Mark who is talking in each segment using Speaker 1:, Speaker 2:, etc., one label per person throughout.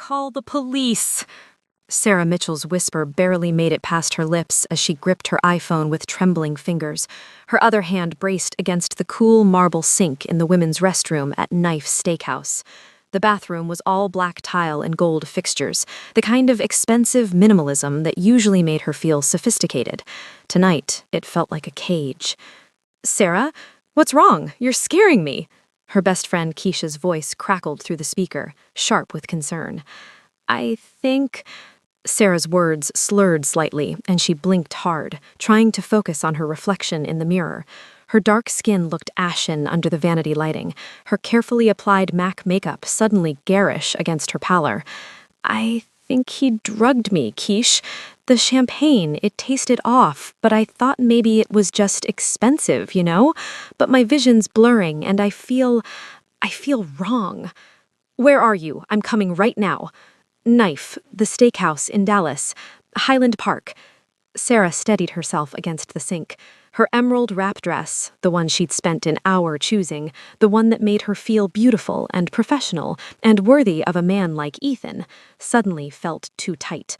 Speaker 1: Call the police. Sarah Mitchell's whisper barely made it past her lips as she gripped her iPhone with trembling fingers, her other hand braced against the cool marble sink in the women's restroom at Knife Steakhouse. The bathroom was all black tile and gold fixtures, the kind of expensive minimalism that usually made her feel sophisticated. Tonight, it felt like a cage. "Sarah, what's wrong? You're scaring me." Her best friend Keisha's voice crackled through the speaker, sharp with concern. "I think—" Sarah's words slurred slightly, and she blinked hard, trying to focus on her reflection in the mirror. Her dark skin looked ashen under the vanity lighting, her carefully applied MAC makeup suddenly garish against her pallor. "I think he drugged me, Keish. The champagne, it tasted off, but I thought maybe it was just expensive, you know? But my vision's blurring, and I feel wrong." "Where are you? I'm coming right now." "Knife, the steakhouse in Dallas. Highland Park." Sarah steadied herself against the sink. Her emerald wrap dress, the one she'd spent an hour choosing, the one that made her feel beautiful and professional and worthy of a man like Ethan, suddenly felt too tight.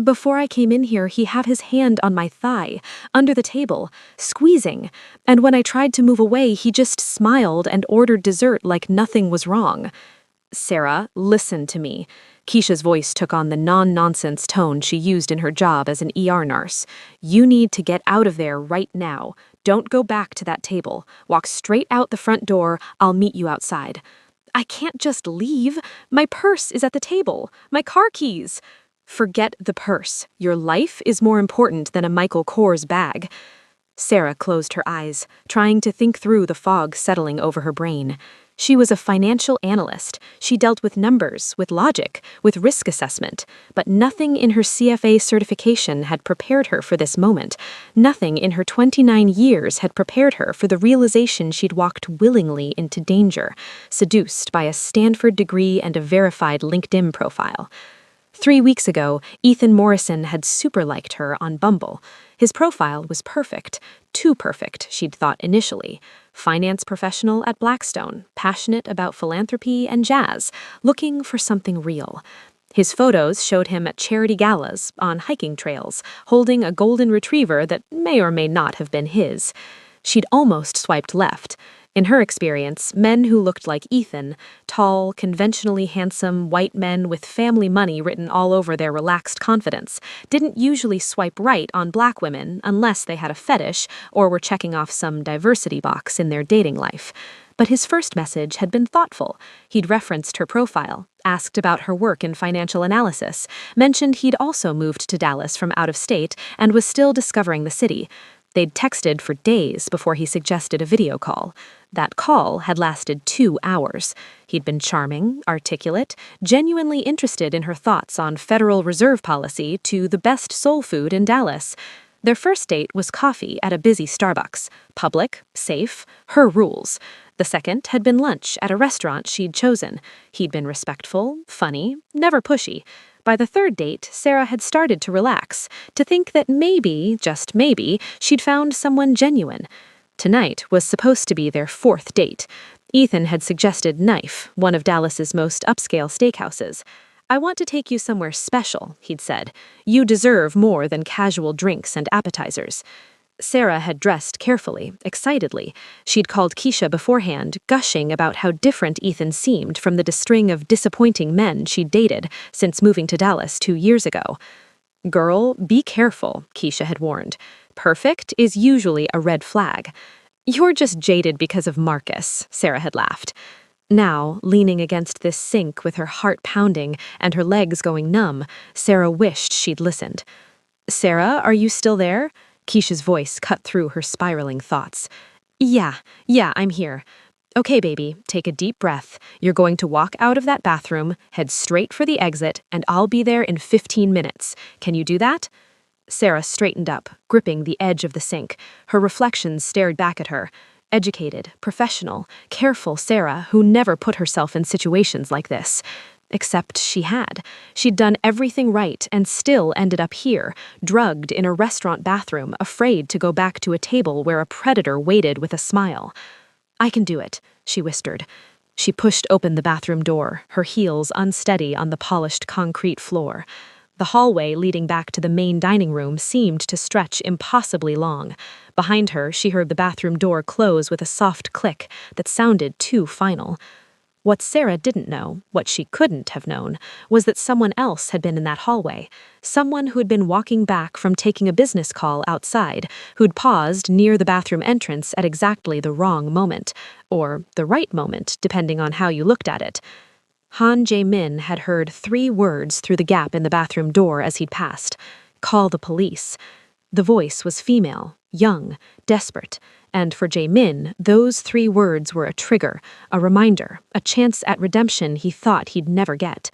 Speaker 1: "Before I came in here, he had his hand on my thigh, under the table, squeezing, and when I tried to move away, he just smiled and ordered dessert like nothing was wrong." "Sarah, listen to me." Keisha's voice took on the non-nonsense tone she used in her job as an ER nurse. "You need to get out of there right now. Don't go back to that table. Walk straight out the front door. I'll meet you outside." "I can't just leave. My purse is at the table. My car keys." "Forget the purse. Your life is more important than a Michael Kors bag." Sarah closed her eyes, trying to think through the fog settling over her brain. She was a financial analyst. She dealt with numbers, with logic, with risk assessment. But nothing in her CFA certification had prepared her for this moment. Nothing in her 29 years had prepared her for the realization she'd walked willingly into danger, seduced by a Stanford degree and a verified LinkedIn profile. 3 weeks ago, Ethan Morrison had super-liked her on Bumble. His profile was perfect. Too perfect, she'd thought initially. Finance professional at Blackstone, passionate about philanthropy and jazz, looking for something real. His photos showed him at charity galas, on hiking trails, holding a golden retriever that may or may not have been his. She'd almost swiped left. In her experience, men who looked like Ethan, tall, conventionally handsome white men with family money written all over their relaxed confidence, didn't usually swipe right on black women unless they had a fetish or were checking off some diversity box in their dating life. But his first message had been thoughtful. He'd referenced her profile, asked about her work in financial analysis, mentioned he'd also moved to Dallas from out of state and was still discovering the city. They'd texted for days before he suggested a video call. That call had lasted 2 hours. He'd been charming, articulate, genuinely interested in her thoughts on Federal Reserve policy to the best soul food in Dallas. Their first date was coffee at a busy Starbucks. Public, safe, her rules. The second had been lunch at a restaurant she'd chosen. He'd been respectful, funny, never pushy. By the third date, Sarah had started to relax, to think that maybe, just maybe, she'd found someone genuine. Tonight was supposed to be their 4th date. Ethan had suggested Knife, one of Dallas's most upscale steakhouses. "I want to take you somewhere special," he'd said. "You deserve more than casual drinks and appetizers." Sarah had dressed carefully, excitedly. She'd called Keisha beforehand, gushing about how different Ethan seemed from the string of disappointing men she'd dated since moving to Dallas 2 years ago. "Girl, be careful," Keisha had warned. "Perfect is usually a red flag." "You're just jaded because of Marcus," Sarah had laughed. Now, leaning against this sink with her heart pounding and her legs going numb, Sarah wished she'd listened. "Sarah, are you still there?" Keisha's voice cut through her spiraling thoughts. Yeah, I'm here." "Okay, baby, take a deep breath. You're going to walk out of that bathroom, head straight for the exit, and I'll be there in 15 minutes. Can you do that?" Sarah straightened up, gripping the edge of the sink. Her reflections stared back at her. Educated, professional, careful Sarah who never put herself in situations like this. Except she had. She'd done everything right and still ended up here, drugged in a restaurant bathroom, afraid to go back to a table where a predator waited with a smile. "I can do it," she whispered. She pushed open the bathroom door, her heels unsteady on the polished concrete floor. The hallway leading back to the main dining room seemed to stretch impossibly long. Behind her, she heard the bathroom door close with a soft click that sounded too final. What Sarah didn't know, what she couldn't have known, was that someone else had been in that hallway. Someone who had been walking back from taking a business call outside, who'd paused near the bathroom entrance at exactly the wrong moment, or the right moment, depending on how you looked at it. Han Jae-min had heard 3 words through the gap in the bathroom door as he'd passed. Call the police. The voice was female, young, desperate, and for Jae-min, those 3 words were a trigger, a reminder, a chance at redemption he thought he'd never get.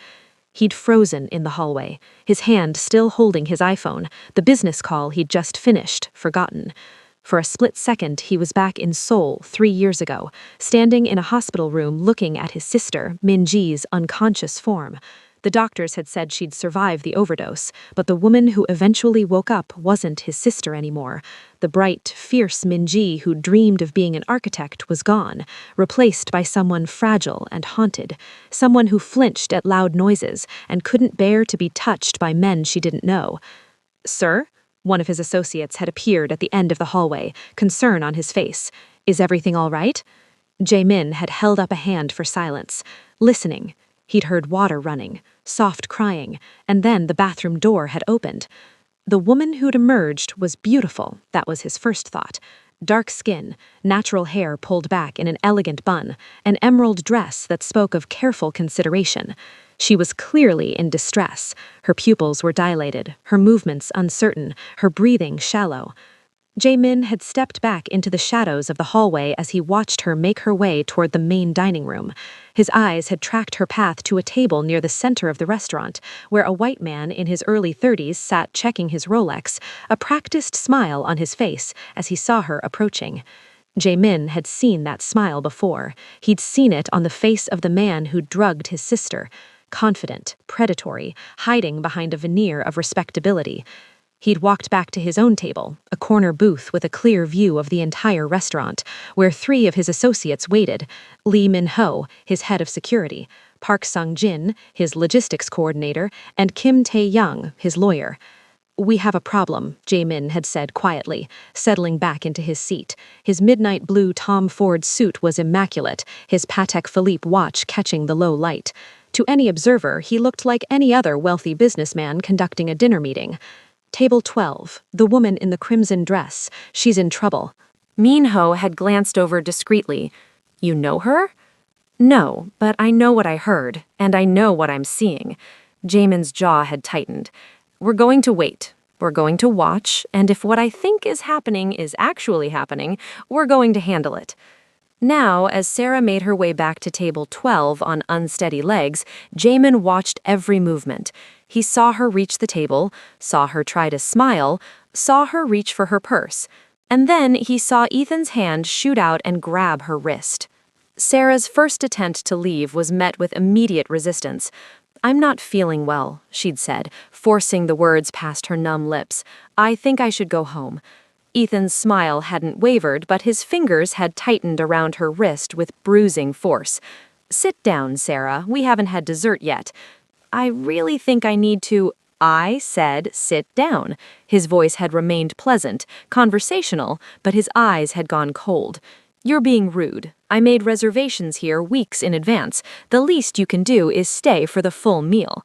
Speaker 1: He'd frozen in the hallway, his hand still holding his iPhone, the business call he'd just finished, forgotten. For a split second, he was back in Seoul 3 years ago, standing in a hospital room looking at his sister, Min-ji's unconscious form. The doctors had said she'd survive the overdose, but the woman who eventually woke up wasn't his sister anymore. The bright, fierce Min-ji who dreamed of being an architect was gone, replaced by someone fragile and haunted, someone who flinched at loud noises and couldn't bear to be touched by men she didn't know. "Sir?" One of his associates had appeared at the end of the hallway, concern on his face. "Is everything all right?" Jae-min had held up a hand for silence, listening. He'd heard water running, soft crying, and then the bathroom door had opened. The woman who'd emerged was beautiful, that was his first thought. Dark skin, natural hair pulled back in an elegant bun, an emerald dress that spoke of careful consideration. She was clearly in distress. Her pupils were dilated, her movements uncertain, her breathing shallow. Jae-min had stepped back into the shadows of the hallway as he watched her make her way toward the main dining room. His eyes had tracked her path to a table near the center of the restaurant, where a white man in his early 30s sat checking his Rolex, a practiced smile on his face as he saw her approaching. Jae-min had seen that smile before. He'd seen it on the face of the man who drugged his sister. Confident, predatory, hiding behind a veneer of respectability. He'd walked back to his own table, a corner booth with a clear view of the entire restaurant, where 3 of his associates waited: Lee Min-ho, his head of security, Park Sung-jin, his logistics coordinator, and Kim Tae-young, his lawyer. "We have a problem," Jae-min had said quietly, settling back into his seat. His midnight blue Tom Ford suit was immaculate, his Patek Philippe watch catching the low light. To any observer, he looked like any other wealthy businessman conducting a dinner meeting. Table 12, the woman in the crimson dress. She's in trouble. Min-ho had glanced over discreetly. "You know her?" "No, but I know what I heard, and I know what I'm seeing." Jaemin's jaw had tightened. "We're going to wait. We're going to watch, and if what I think is happening is actually happening, we're going to handle it." Now, as Sarah made her way back to table 12 on unsteady legs, Jaemin watched every movement. He saw her reach the table, saw her try to smile, saw her reach for her purse, and then he saw Ethan's hand shoot out and grab her wrist. Sarah's first attempt to leave was met with immediate resistance. "I'm not feeling well," she'd said, forcing the words past her numb lips. "I think I should go home." Ethan's smile hadn't wavered, but his fingers had tightened around her wrist with bruising force. "Sit down, Sarah. We haven't had dessert yet." "I really think I need to—" "I said sit down." His voice had remained pleasant, conversational, but his eyes had gone cold. "You're being rude. I made reservations here weeks in advance. The least you can do is stay for the full meal."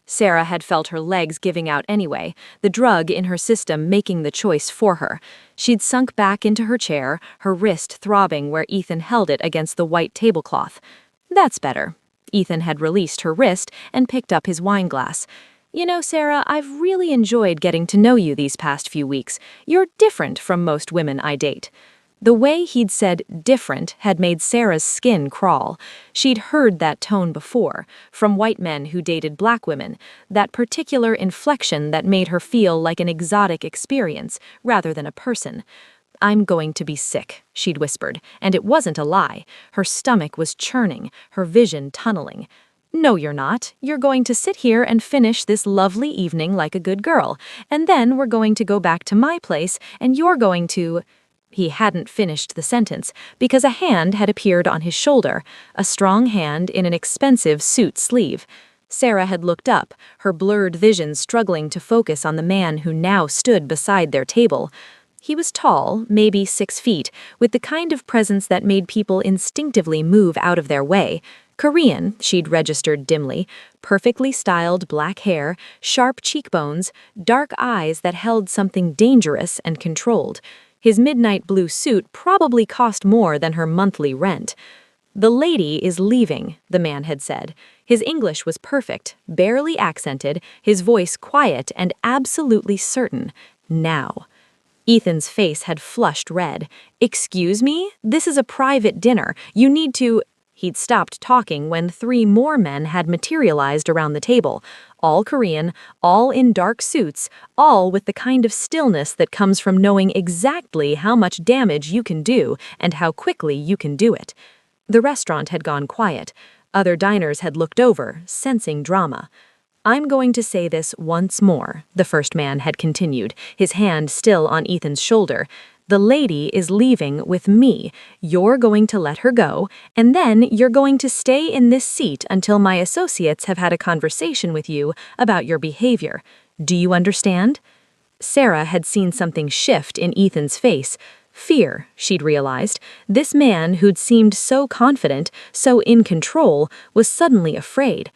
Speaker 1: Sarah had felt her legs giving out anyway, the drug in her system making the choice for her. She'd sunk back into her chair, her wrist throbbing where Ethan held it against the white tablecloth. "That's better." Ethan had released her wrist and picked up his wine glass. "You know, Sarah, I've really enjoyed getting to know you these past few weeks. You're different from most women I date." The way he'd said different had made Sarah's skin crawl. She'd heard that tone before, from white men who dated black women, that particular inflection that made her feel like an exotic experience rather than a person. "I'm going to be sick," she'd whispered, and it wasn't a lie. Her stomach was churning, her vision tunneling. "No, you're not. You're going to sit here and finish this lovely evening like a good girl, and then we're going to go back to my place, and you're going to—" He hadn't finished the sentence because a hand had appeared on his shoulder, a strong hand in an expensive suit sleeve. Sarah had looked up, her blurred vision struggling to focus on the man who now stood beside their table. He was tall, maybe 6 feet, with the kind of presence that made people instinctively move out of their way. Korean, she'd registered dimly, perfectly styled black hair, sharp cheekbones, dark eyes that held something dangerous and controlled. His midnight blue suit probably cost more than her monthly rent. "The lady is leaving," the man had said. His English was perfect, barely accented, his voice quiet and absolutely certain. Now. Ethan's face had flushed red. "Excuse me? This is a private dinner. You need to—" He'd stopped talking when 3 more men had materialized around the table, all Korean, all in dark suits, all with the kind of stillness that comes from knowing exactly how much damage you can do and how quickly you can do it. The restaurant had gone quiet. Other diners had looked over, sensing drama. "I'm going to say this once more," the first man had continued, his hand still on Ethan's shoulder. "The lady is leaving with me. You're going to let her go, and then you're going to stay in this seat until my associates have had a conversation with you about your behavior. Do you understand?" Sarah had seen something shift in Ethan's face. Fear, she'd realized. This man who'd seemed so confident, so in control, was suddenly afraid.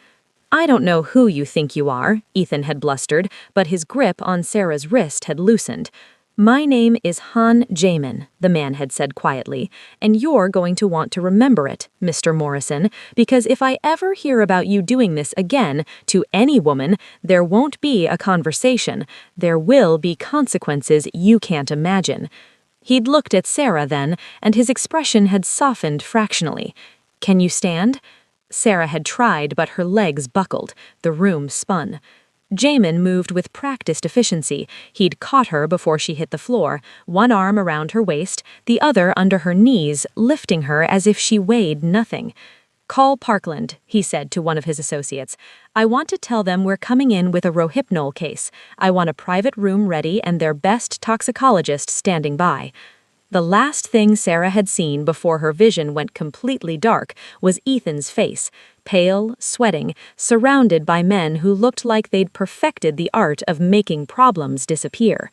Speaker 1: "I don't know who you think you are," Ethan had blustered, but his grip on Sarah's wrist had loosened. "My name is Han Jamin," the man had said quietly, "and you're going to want to remember it, Mr. Morrison, because if I ever hear about you doing this again to any woman, there won't be a conversation. There will be consequences you can't imagine." He'd looked at Sarah then, and his expression had softened fractionally. "Can you stand?" Sarah had tried, but her legs buckled. The room spun. Jamin moved with practiced efficiency. He'd caught her before she hit the floor, one arm around her waist, the other under her knees, lifting her as if she weighed nothing. "Call Parkland," he said to one of his associates. "I want to tell them we're coming in with a Rohypnol case. I want a private room ready and their best toxicologist standing by." The last thing Sarah had seen before her vision went completely dark was Ethan's face, pale, sweating, surrounded by men who looked like they'd perfected the art of making problems disappear.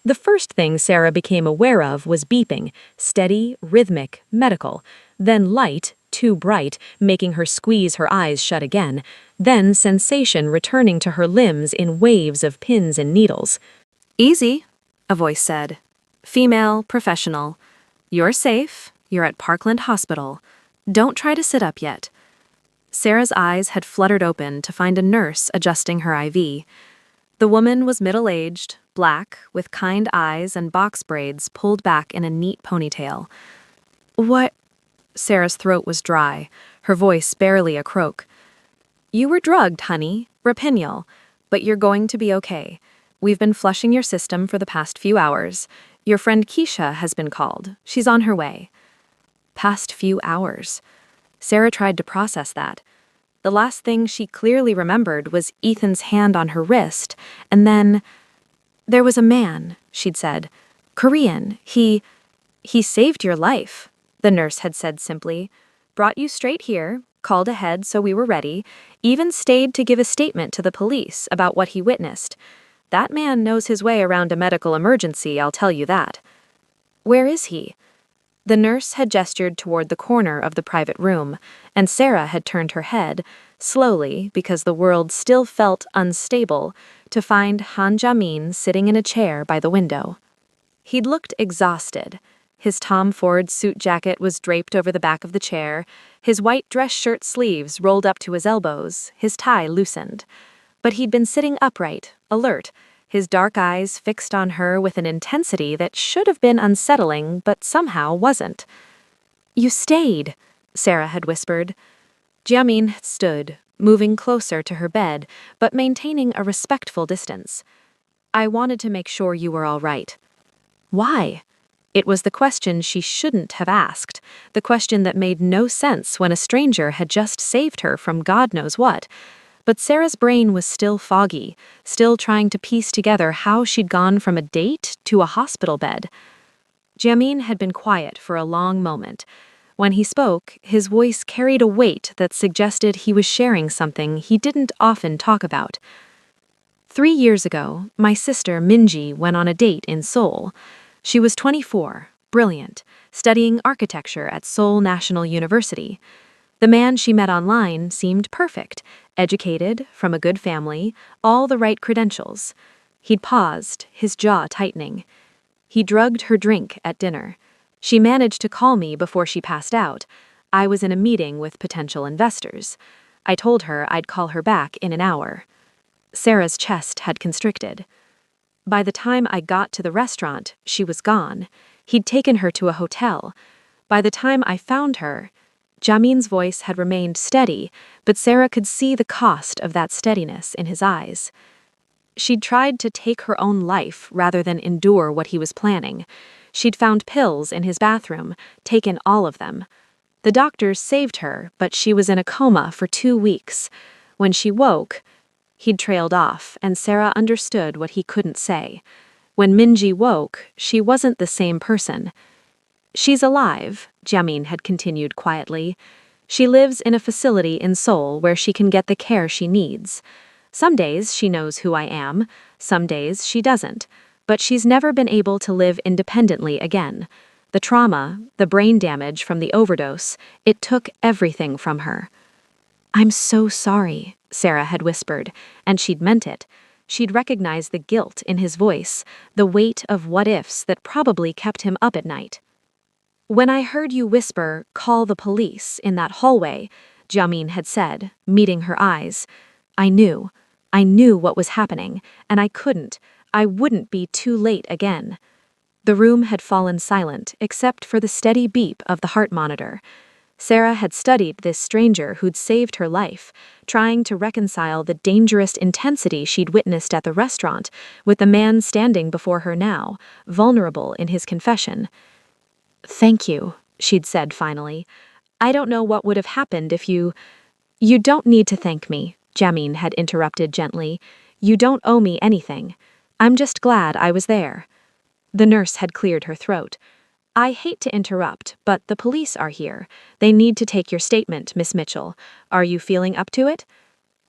Speaker 1: The first thing Sarah became aware of was beeping, steady, rhythmic, medical, then light, too bright, making her squeeze her eyes shut again, then sensation returning to her limbs in waves of pins and needles. "Easy," a voice said. "Female, professional. You're safe. You're at Parkland Hospital. Don't try to sit up yet." Sarah's eyes had fluttered open to find a nurse adjusting her IV. The woman was middle-aged, black, with kind eyes and box braids pulled back in a neat ponytail. "What?" Sarah's throat was dry, her voice barely a croak. "You were drugged, honey, Rapinol, but you're going to be okay. We've been flushing your system for the past few hours. Your friend Keisha has been called. She's on her way." Past few hours. Sarah tried to process that. The last thing she clearly remembered was Ethan's hand on her wrist, and then— "There was a man," she'd said. "Korean. He saved your life," the nurse had said simply. "Brought you straight here, called ahead so we were ready, even stayed to give a statement to the police about what he witnessed. That man knows his way around a medical emergency, I'll tell you that." "Where is he?" The nurse had gestured toward the corner of the private room, and Sarah had turned her head, slowly, because the world still felt unstable, to find Han Jamin sitting in a chair by the window. He'd looked exhausted. His Tom Ford suit jacket was draped over the back of the chair, his white dress shirt sleeves rolled up to his elbows, his tie loosened. But he'd been sitting upright, alert, his dark eyes fixed on her with an intensity that should have been unsettling, but somehow wasn't. "You stayed," Sarah had whispered. Jiamin stood, moving closer to her bed, but maintaining a respectful distance. "I wanted to make sure you were all right." Why? It was the question she shouldn't have asked, the question that made no sense when a stranger had just saved her from God knows what. But Sarah's brain was still foggy, still trying to piece together how she'd gone from a date to a hospital bed. Jamin had been quiet for a long moment. When he spoke, his voice carried a weight that suggested he was sharing something he didn't often talk about. 3 years ago, my sister Minji went on a date in Seoul. She was 24, brilliant, studying architecture at Seoul National University. The man she met online seemed perfect, educated, from a good family, all the right credentials. He'd paused, his jaw tightening. He drugged her drink at dinner. She managed to call me before she passed out. I was in a meeting with potential investors. I told her I'd call her back in an hour. Sarah's chest had constricted. By the time I got to the restaurant, she was gone. He'd taken her to a hotel. By the time I found her, Jamin's voice had remained steady, but Sarah could see the cost of that steadiness in his eyes. She'd tried to take her own life rather than endure what he was planning. She'd found pills in his bathroom, taken all of them. The doctors saved her, but she was in a coma for 2 weeks. When she woke, he'd trailed off, and Sarah understood what he couldn't say. When Minji woke, she wasn't the same person. She's alive, Jamin had continued quietly. She lives in a facility in Seoul where she can get the care she needs. Some days she knows who I am, some days she doesn't, but she's never been able to live independently again. The trauma, the brain damage from the overdose, it took everything from her. "I'm so sorry," Sarah had whispered, and she'd meant it. She'd recognized the guilt in his voice, the weight of what-ifs that probably kept him up at night. "When I heard you whisper, 'Call the police,' in that hallway," Jamin had said, meeting her eyes, I knew what was happening, and I wouldn't be too late again." The room had fallen silent, except for the steady beep of the heart monitor. Sarah had studied this stranger who'd saved her life, trying to reconcile the dangerous intensity she'd witnessed at the restaurant with the man standing before her now, vulnerable in his confession. "Thank you," she'd said finally. "I don't know what would have happened if you—" "You don't need to thank me," Jamin had interrupted gently. "You don't owe me anything. I'm just glad I was there." The nurse had cleared her throat. "I hate to interrupt, but the police are here. They need to take your statement, Miss Mitchell. Are you feeling up to it?"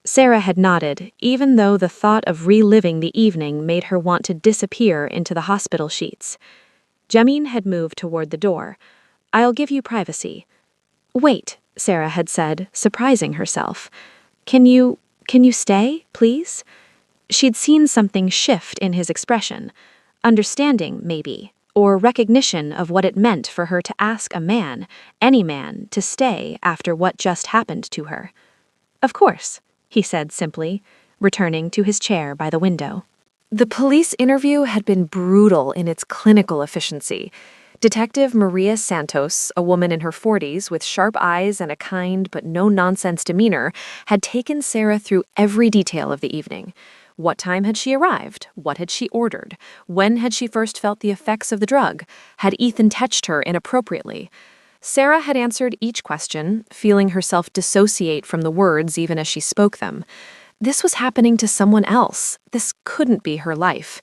Speaker 1: Sarah had nodded, even though the thought of reliving the evening made her want to disappear into the hospital sheets. Jamin had moved toward the door. "I'll give you privacy." "Wait," Sarah had said, surprising herself. Can you stay, please?" She'd seen something shift in his expression. Understanding, maybe, or recognition of what it meant for her to ask a man, any man, to stay after what just happened to her. "Of course," he said simply, returning to his chair by the window. The police interview had been brutal in its clinical efficiency. Detective Maria Santos, a woman in her 40s with sharp eyes and a kind but no-nonsense demeanor, had taken Sarah through every detail of the evening. What time had she arrived? What had she ordered? When had she first felt the effects of the drug? Had Ethan touched her inappropriately? Sarah had answered each question, feeling herself dissociate from the words even as she spoke them. This was happening to someone else. This couldn't be her life.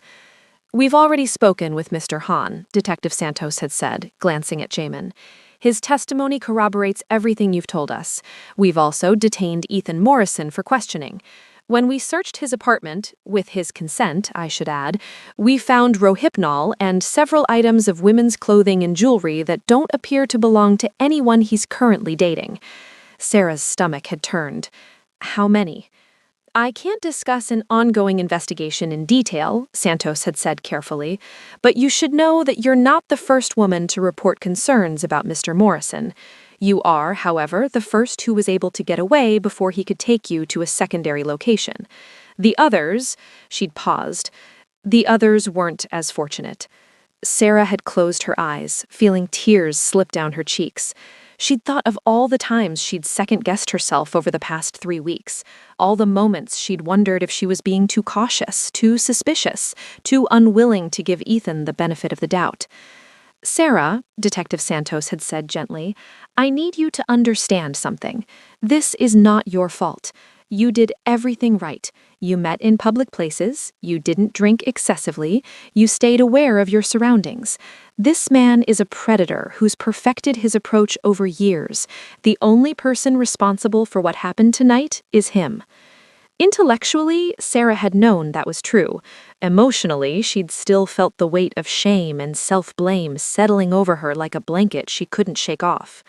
Speaker 1: "We've already spoken with Mr. Hahn," Detective Santos had said, glancing at Jamin. "His testimony corroborates everything you've told us. We've also detained Ethan Morrison for questioning. When we searched his apartment, with his consent, I should add, we found Rohypnol and several items of women's clothing and jewelry that don't appear to belong to anyone he's currently dating." Sarah's stomach had turned. "How many?" "I can't discuss an ongoing investigation in detail," Santos had said carefully, "but you should know that you're not the first woman to report concerns about Mr. Morrison. You are, however, the first who was able to get away before he could take you to a secondary location. The others," she'd paused, "the others weren't as fortunate." Sarah had closed her eyes, feeling tears slip down her cheeks. She'd thought of all the times she'd second-guessed herself over the past 3 weeks, all the moments she'd wondered if she was being too cautious, too suspicious, too unwilling to give Ethan the benefit of the doubt. "Sarah," Detective Santos had said gently, "I need you to understand something. This is not your fault. You did everything right. You met in public places, you didn't drink excessively, you stayed aware of your surroundings. This man is a predator who's perfected his approach over years. The only person responsible for what happened tonight is him. Intellectually, Sarah had known that was true. Emotionally, she'd still felt the weight of shame and self-blame settling over her like a blanket she couldn't shake off.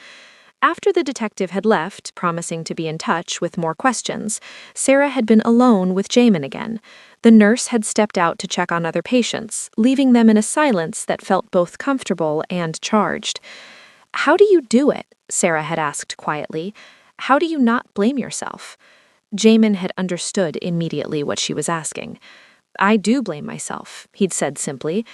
Speaker 1: After the detective had left, promising to be in touch with more questions, Sarah had been alone with Jamin again. The nurse had stepped out to check on other patients, leaving them in a silence that felt both comfortable and charged. "How do you do it?" Sarah had asked quietly. "How do you not blame yourself?" Jamin had understood immediately what she was asking. "I do blame myself," he'd said simply.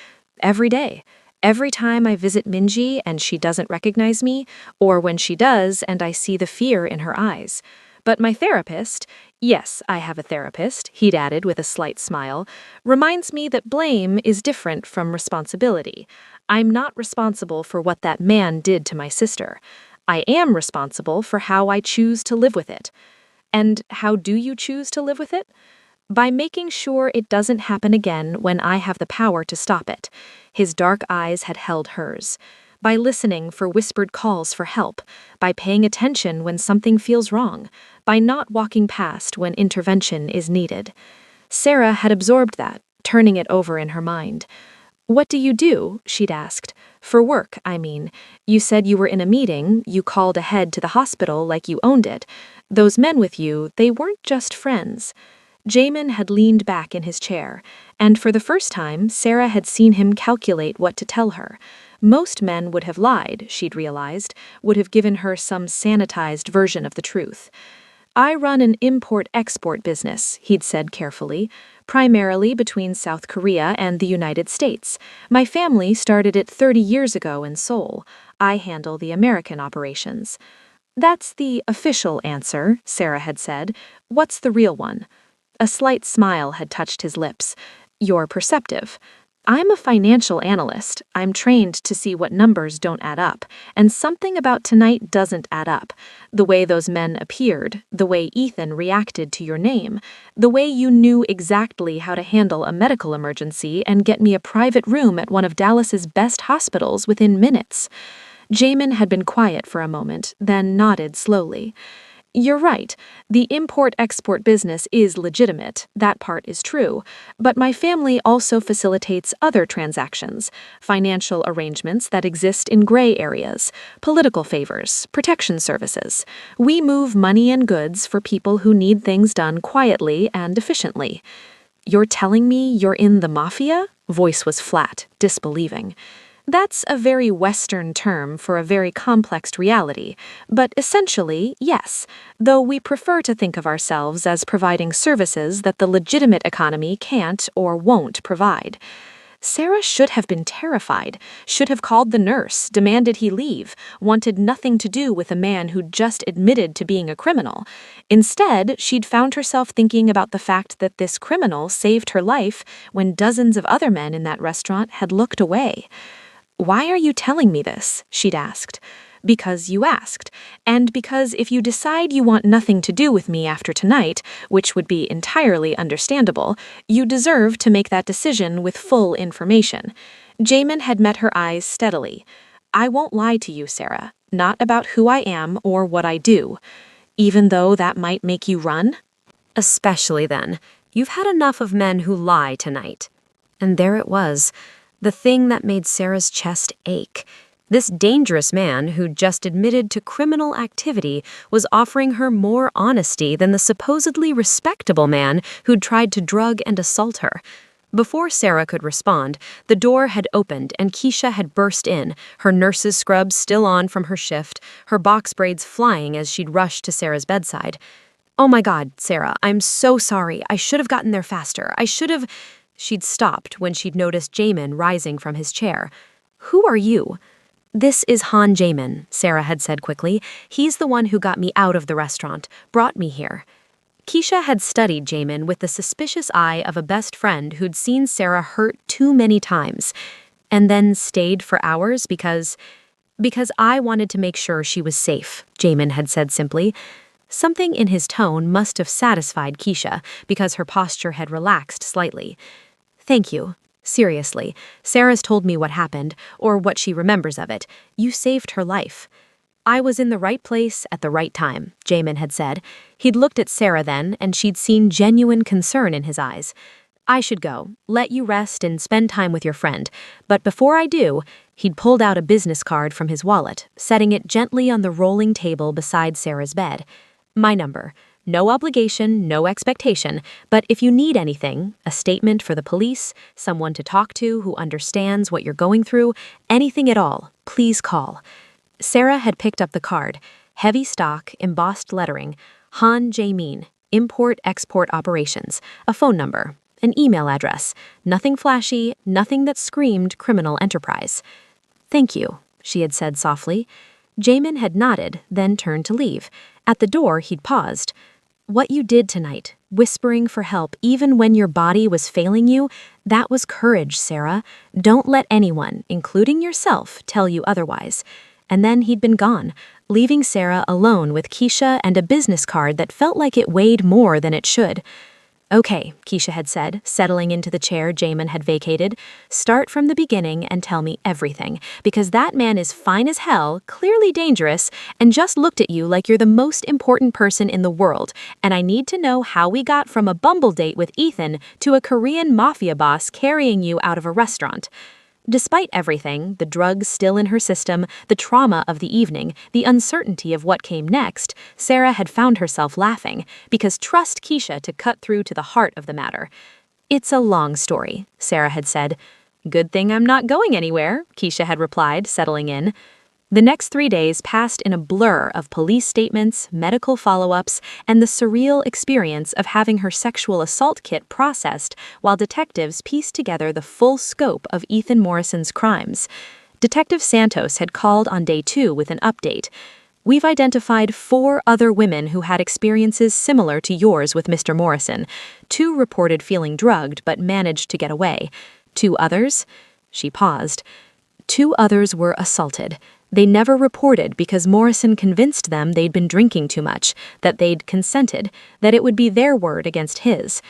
Speaker 1: "Every day. Every time I visit Minji and she doesn't recognize me, or when she does and I see the fear in her eyes. But my therapist, yes, I have a therapist," he'd added with a slight smile, "reminds me that blame is different from responsibility. I'm not responsible for what that man did to my sister. I am responsible for how I choose to live with it." "And how do you choose to live with it?" "By making sure it doesn't happen again when I have the power to stop it." His dark eyes had held hers. "By listening for whispered calls for help, by paying attention when something feels wrong, by not walking past when intervention is needed." Sarah had absorbed that, turning it over in her mind. "What do you do?" she'd asked. "For work, I mean. You said you were in a meeting, you called ahead to the hospital like you owned it. Those men with you, they weren't just friends." Jamin had leaned back in his chair, and for the first time, Sarah had seen him calculate what to tell her. Most men would have lied, she'd realized, would have given her some sanitized version of the truth. "I run an import-export business," he'd said carefully, "primarily between South Korea and the United States. My family started it 30 years ago in Seoul. I handle the American operations." "That's the official answer," Sarah had said. "What's the real one?" A slight smile had touched his lips. "You're perceptive. I'm a financial analyst. I'm trained to see what numbers don't add up, and something about tonight doesn't add up. The way those men appeared, the way Ethan reacted to your name, the way you knew exactly how to handle a medical emergency and get me a private room at one of Dallas's best hospitals within minutes." Jamin had been quiet for a moment, then nodded slowly. "You're right. The import-export business is legitimate, that part is true, but my family also facilitates other transactions, financial arrangements that exist in gray areas, political favors, protection services. We move money and goods for people who need things done quietly and efficiently." "You're telling me you're in the Mafia?" Voice was flat, disbelieving. "That's a very Western term for a very complex reality, but essentially, yes, though we prefer to think of ourselves as providing services that the legitimate economy can't or won't provide." Sarah should have been terrified, should have called the nurse, demanded he leave, wanted nothing to do with a man who'd just admitted to being a criminal. Instead, she'd found herself thinking about the fact that this criminal saved her life when dozens of other men in that restaurant had looked away. "Why are you telling me this?" she'd asked. "Because you asked, and because if you decide you want nothing to do with me after tonight, which would be entirely understandable, you deserve to make that decision with full information." Jamin had met her eyes steadily. "I won't lie to you, Sarah, not about who I am or what I do. Even though that might make you run?" "Especially then. You've had enough of men who lie tonight." And there it was. The thing that made Sarah's chest ache. This dangerous man who'd just admitted to criminal activity was offering her more honesty than the supposedly respectable man who'd tried to drug and assault her. Before Sarah could respond, the door had opened and Keisha had burst in, her nurse's scrubs still on from her shift, her box braids flying as she'd rushed to Sarah's bedside. "Oh my God, Sarah, I'm so sorry. I should have gotten there faster. I should have—" She'd stopped when she'd noticed Jamin rising from his chair. "Who are you?" "This is Han Jamin," Sarah had said quickly. "He's the one who got me out of the restaurant, brought me here." Keisha had studied Jamin with the suspicious eye of a best friend who'd seen Sarah hurt too many times, and then stayed for hours because I wanted to make sure she was safe, Jamin had said simply. Something in his tone must have satisfied Keisha because her posture had relaxed slightly. Thank you. Seriously, Sarah's told me what happened, or what she remembers of it. You saved her life. I was in the right place at the right time, Jamin had said. He'd looked at Sarah then, and she'd seen genuine concern in his eyes. I should go, let you rest and spend time with your friend. But before I do, he'd pulled out a business card from his wallet, setting it gently on the rolling table beside Sarah's bed. My number. No obligation, no expectation, but if you need anything, a statement for the police, someone to talk to who understands what you're going through, anything at all, please call. Sarah had picked up the card. Heavy stock, embossed lettering, Han Jamin, Import-Export Operations, a phone number, an email address, nothing flashy, nothing that screamed criminal enterprise. Thank you, she had said softly. Jamin had nodded, then turned to leave. At the door, he'd paused. What you did tonight, whispering for help even when your body was failing you, that was courage, Sarah. Don't let anyone, including yourself, tell you otherwise. And then he'd been gone, leaving Sarah alone with Keisha and a business card that felt like it weighed more than it should. Okay, Keisha had said, settling into the chair Jamin had vacated. Start from the beginning and tell me everything, because that man is fine as hell, clearly dangerous, and just looked at you like you're the most important person in the world, and I need to know how we got from a Bumble date with Ethan to a Korean Mafia boss carrying you out of a restaurant. Despite everything, the drugs still in her system, the trauma of the evening, the uncertainty of what came next, Sarah had found herself laughing, because trust Keisha to cut through to the heart of the matter. It's a long story, Sarah had said. Good thing I'm not going anywhere, Keisha had replied, settling in. The next 3 days passed in a blur of police statements, medical follow-ups, and the surreal experience of having her sexual assault kit processed while detectives pieced together the full scope of Ethan Morrison's crimes. Detective Santos had called on day 2 with an update. We've identified 4 other women who had experiences similar to yours with Mr. Morrison. 2 reported feeling drugged but managed to get away. 2 others? She paused. 2 others were assaulted. They never reported because Morrison convinced them they'd been drinking too much, that they'd consented, that it would be their word against his.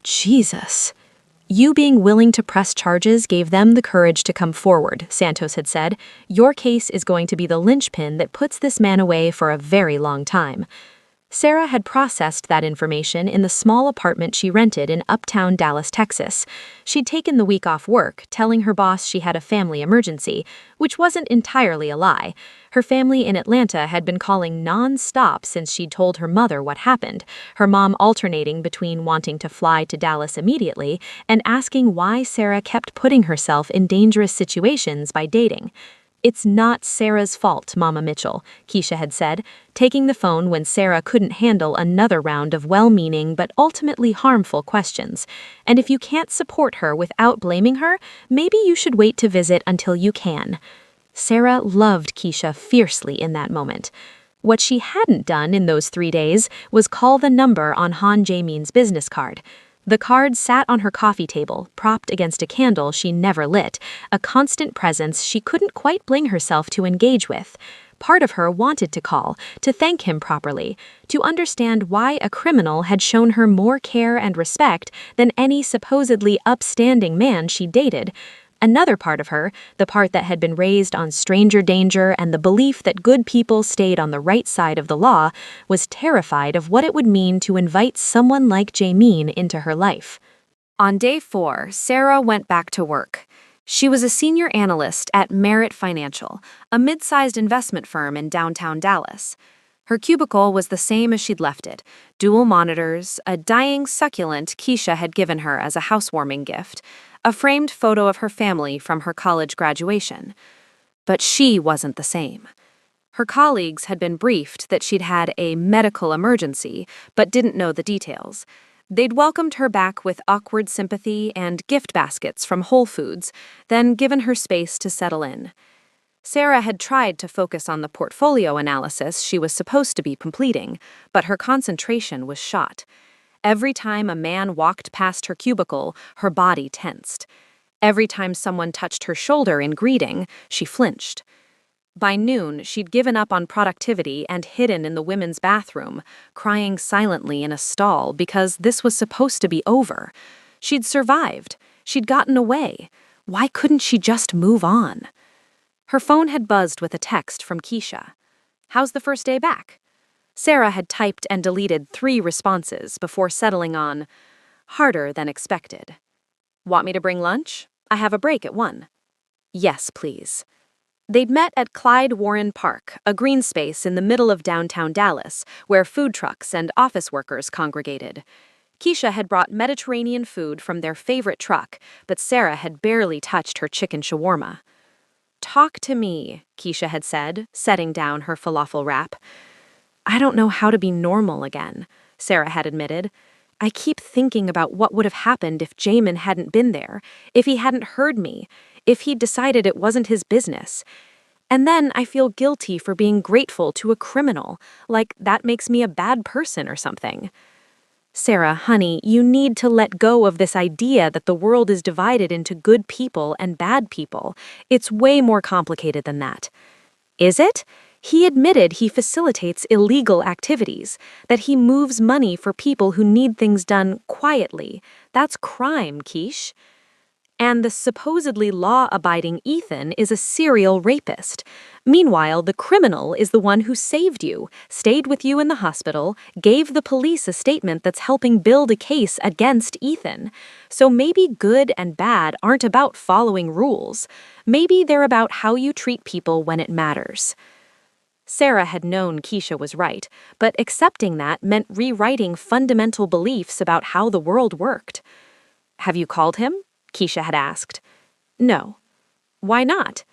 Speaker 1: Jesus. You being willing to press charges gave them the courage to come forward, Santos had said. Your case is going to be the linchpin that puts this man away for a very long time. Sarah had processed that information in the small apartment she rented in uptown Dallas, Texas. She'd taken the week off work, telling her boss she had a family emergency, which wasn't entirely a lie. Her family in Atlanta had been calling non-stop since she'd told her mother what happened, her mom alternating between wanting to fly to Dallas immediately and asking why Sarah kept putting herself in dangerous situations by dating. It's not Sarah's fault, Mama Mitchell, Keisha had said, taking the phone when Sarah couldn't handle another round of well-meaning but ultimately harmful questions. And if you can't support her without blaming her, maybe you should wait to visit until you can. Sarah loved Keisha fiercely in that moment. What she hadn't done in those 3 days was call the number on Han Jamin's business card. The card sat on her coffee table, propped against a candle she never lit, a constant presence she couldn't quite bring herself to engage with. Part of her wanted to call, to thank him properly, to understand why a criminal had shown her more care and respect than any supposedly upstanding man she dated. Another part of her, the part that had been raised on stranger danger and the belief that good people stayed on the right side of the law, was terrified of what it would mean to invite someone like Jamin into her life. On day 4, Sarah went back to work. She was a senior analyst at Merit Financial, a mid-sized investment firm in downtown Dallas. Her cubicle was the same as she'd left it, dual monitors, a dying succulent Keisha had given her as a housewarming gift, a framed photo of her family from her college graduation. But she wasn't the same. Her colleagues had been briefed that she'd had a medical emergency, but didn't know the details. They'd welcomed her back with awkward sympathy and gift baskets from Whole Foods, then given her space to settle in. Sarah had tried to focus on the portfolio analysis she was supposed to be completing, but her concentration was shot. Every time a man walked past her cubicle, her body tensed. Every time someone touched her shoulder in greeting, she flinched. By noon, she'd given up on productivity and hidden in the women's bathroom, crying silently in a stall because this was supposed to be over. She'd survived. She'd gotten away. Why couldn't she just move on? Her phone had buzzed with a text from Keisha. "How's the first day back?" Sarah had typed and deleted 3 responses before settling on, "Harder than expected." "Want me to bring lunch? I have a break at 1. "Yes, please." They'd met at Clyde Warren Park, a green space in the middle of downtown Dallas, where food trucks and office workers congregated. Keisha had brought Mediterranean food from their favorite truck, but Sarah had barely touched her chicken shawarma. "Talk to me," Keisha had said, setting down her falafel wrap. "I don't know how to be normal again," Sarah had admitted. "I keep thinking about what would have happened if Jamin hadn't been there, if he hadn't heard me, if he'd decided it wasn't his business. And then I feel guilty for being grateful to a criminal, like that makes me a bad person or something." "Sarah, honey, you need to let go of this idea that the world is divided into good people and bad people. It's way more complicated than that." "Is it?" He admitted he facilitates illegal activities, that he moves money for people who need things done quietly. That's crime, Quiche. And the supposedly law-abiding Ethan is a serial rapist. Meanwhile, the criminal is the one who saved you, stayed with you in the hospital, gave the police a statement that's helping build a case against Ethan. So maybe good and bad aren't about following rules. Maybe they're about how you treat people when it matters. Sarah had known Keisha was right, but accepting that meant rewriting fundamental beliefs about how the world worked. "Have you called him?" Keisha had asked. "No." "Why not?"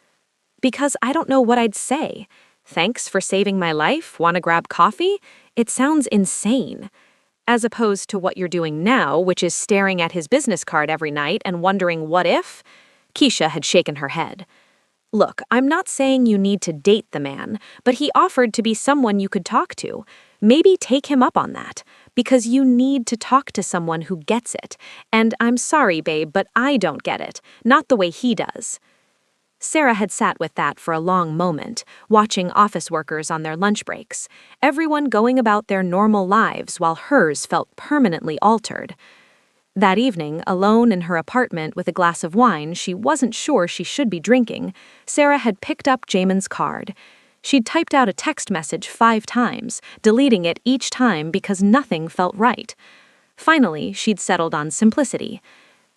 Speaker 1: "Because I don't know what I'd say. Thanks for saving my life, wanna grab coffee? It sounds insane. As opposed to what you're doing now, which is staring at his business card every night and wondering what if?" Keisha had shaken her head. "Look, I'm not saying you need to date the man, but he offered to be someone you could talk to. Maybe take him up on that, because you need to talk to someone who gets it. And I'm sorry, babe, but I don't get it, not the way he does." Sarah had sat with that for a long moment, watching office workers on their lunch breaks, everyone going about their normal lives while hers felt permanently altered. That evening, alone in her apartment with a glass of wine she wasn't sure she should be drinking, Sarah had picked up Jamin's card. She'd typed out a text message 5 times, deleting it each time because nothing felt right. Finally, she'd settled on simplicity.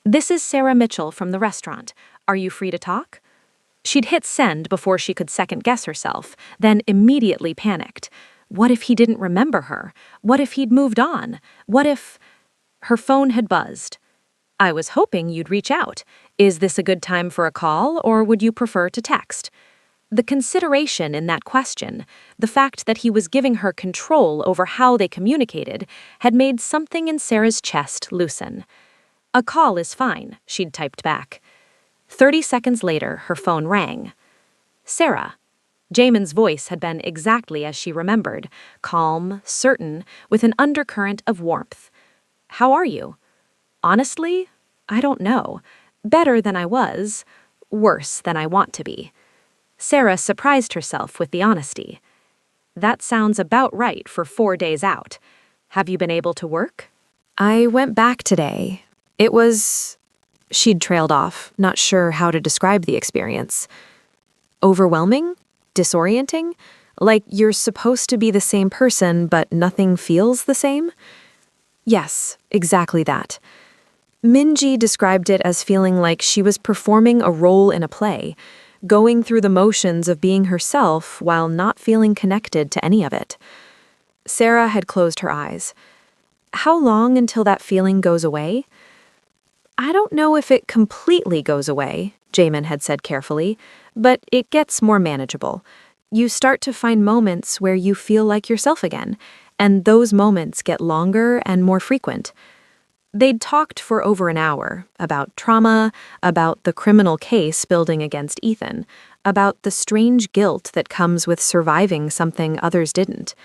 Speaker 1: "This is Sarah Mitchell from the restaurant. Are you free to talk?" She'd hit send before she could second-guess herself, then immediately panicked. What if he didn't remember her? What if he'd moved on? What if... Her phone had buzzed. "I was hoping you'd reach out. Is this a good time for a call, or would you prefer to text?" The consideration in that question, the fact that he was giving her control over how they communicated, had made something in Sarah's chest loosen. "A call is fine," she'd typed back. 30 seconds later, her phone rang. "Sarah." Jamin's voice had been exactly as she remembered, calm, certain, with an undercurrent of warmth. "How are you?" "Honestly, I don't know. Better than I was. Worse than I want to be." Sarah surprised herself with the honesty. "That sounds about right for 4 days out. Have you been able to work?" "I went back today. It was..." She'd trailed off, not sure how to describe the experience. "Overwhelming? Disorienting? Like you're supposed to be the same person, but nothing feels the same?" "Yes, exactly that." Minji described it as feeling like she was performing a role in a play, going through the motions of being herself while not feeling connected to any of it. Sarah had closed her eyes. "How long until that feeling goes away?" "I don't know if it completely goes away," Jamin had said carefully, "but it gets more manageable. You start to find moments where you feel like yourself again, and those moments get longer and more frequent." They'd talked for over an hour about trauma, about the criminal case building against Ethan, about the strange guilt that comes with surviving something others didn't.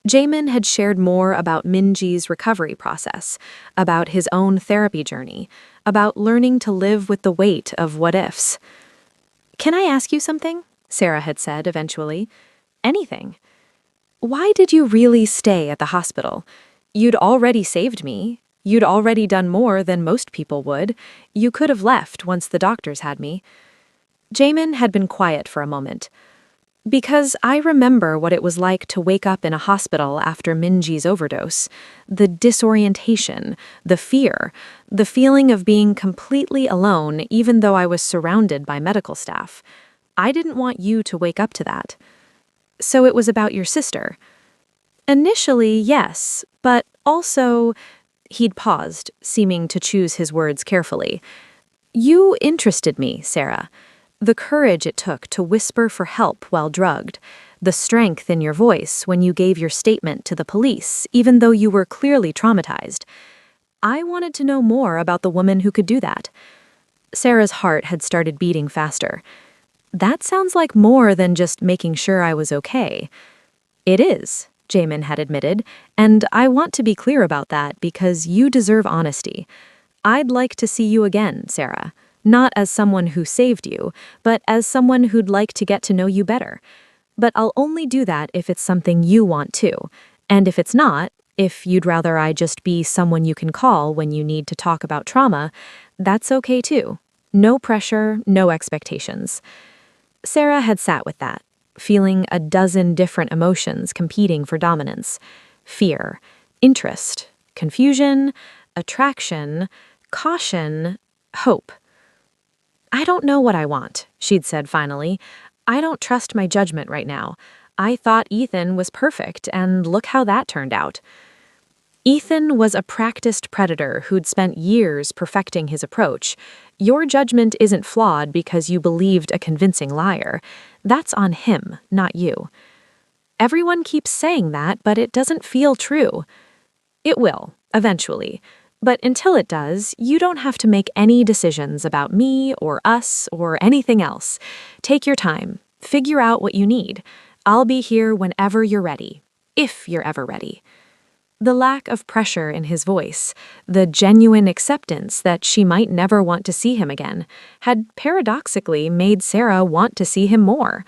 Speaker 1: Jamin had shared more about Minji's recovery process, about his own therapy journey, about learning to live with the weight of what-ifs. "Can I ask you something?" Sarah had said eventually. Anything. Why did you really stay at the hospital? You'd already saved me. You'd already done more than most people would. You could have left once the doctors had me. Jamin had been quiet for a moment. Because I remember what it was like to wake up in a hospital after Minji's overdose. The disorientation, the fear, the feeling of being completely alone even though I was surrounded by medical staff. I didn't want you to wake up to that. So it was about your sister. Initially, yes, but also... He'd paused, seeming to choose his words carefully. You interested me, Sarah. The courage it took to whisper for help while drugged. The strength in your voice when you gave your statement to the police, even though you were clearly traumatized. I wanted to know more about the woman who could do that. Sarah's heart had started beating faster. That sounds like more than just making sure I was okay. It is, Jamin had admitted, and I want to be clear about that because you deserve honesty. I'd like to see you again, Sarah. Not as someone who saved you, but as someone who'd like to get to know you better. But I'll only do that if it's something you want to. And if it's not, if you'd rather I just be someone you can call when you need to talk about trauma, that's okay too. No pressure, no expectations. Sarah had sat with that, feeling a dozen different emotions competing for dominance. Fear, interest, confusion, attraction, caution, hope. I don't know what I want, she'd said finally. I don't trust my judgment right now. I thought Ethan was perfect, and look how that turned out. Ethan was a practiced predator who'd spent years perfecting his approach. Your judgment isn't flawed because you believed a convincing liar. That's on him, not you. Everyone keeps saying that, but it doesn't feel true. It will, eventually. But until it does, you don't have to make any decisions about me or us or anything else. Take your time. Figure out what you need. I'll be here whenever you're ready, if you're ever ready. The lack of pressure in his voice, the genuine acceptance that she might never want to see him again, had paradoxically made Sarah want to see him more.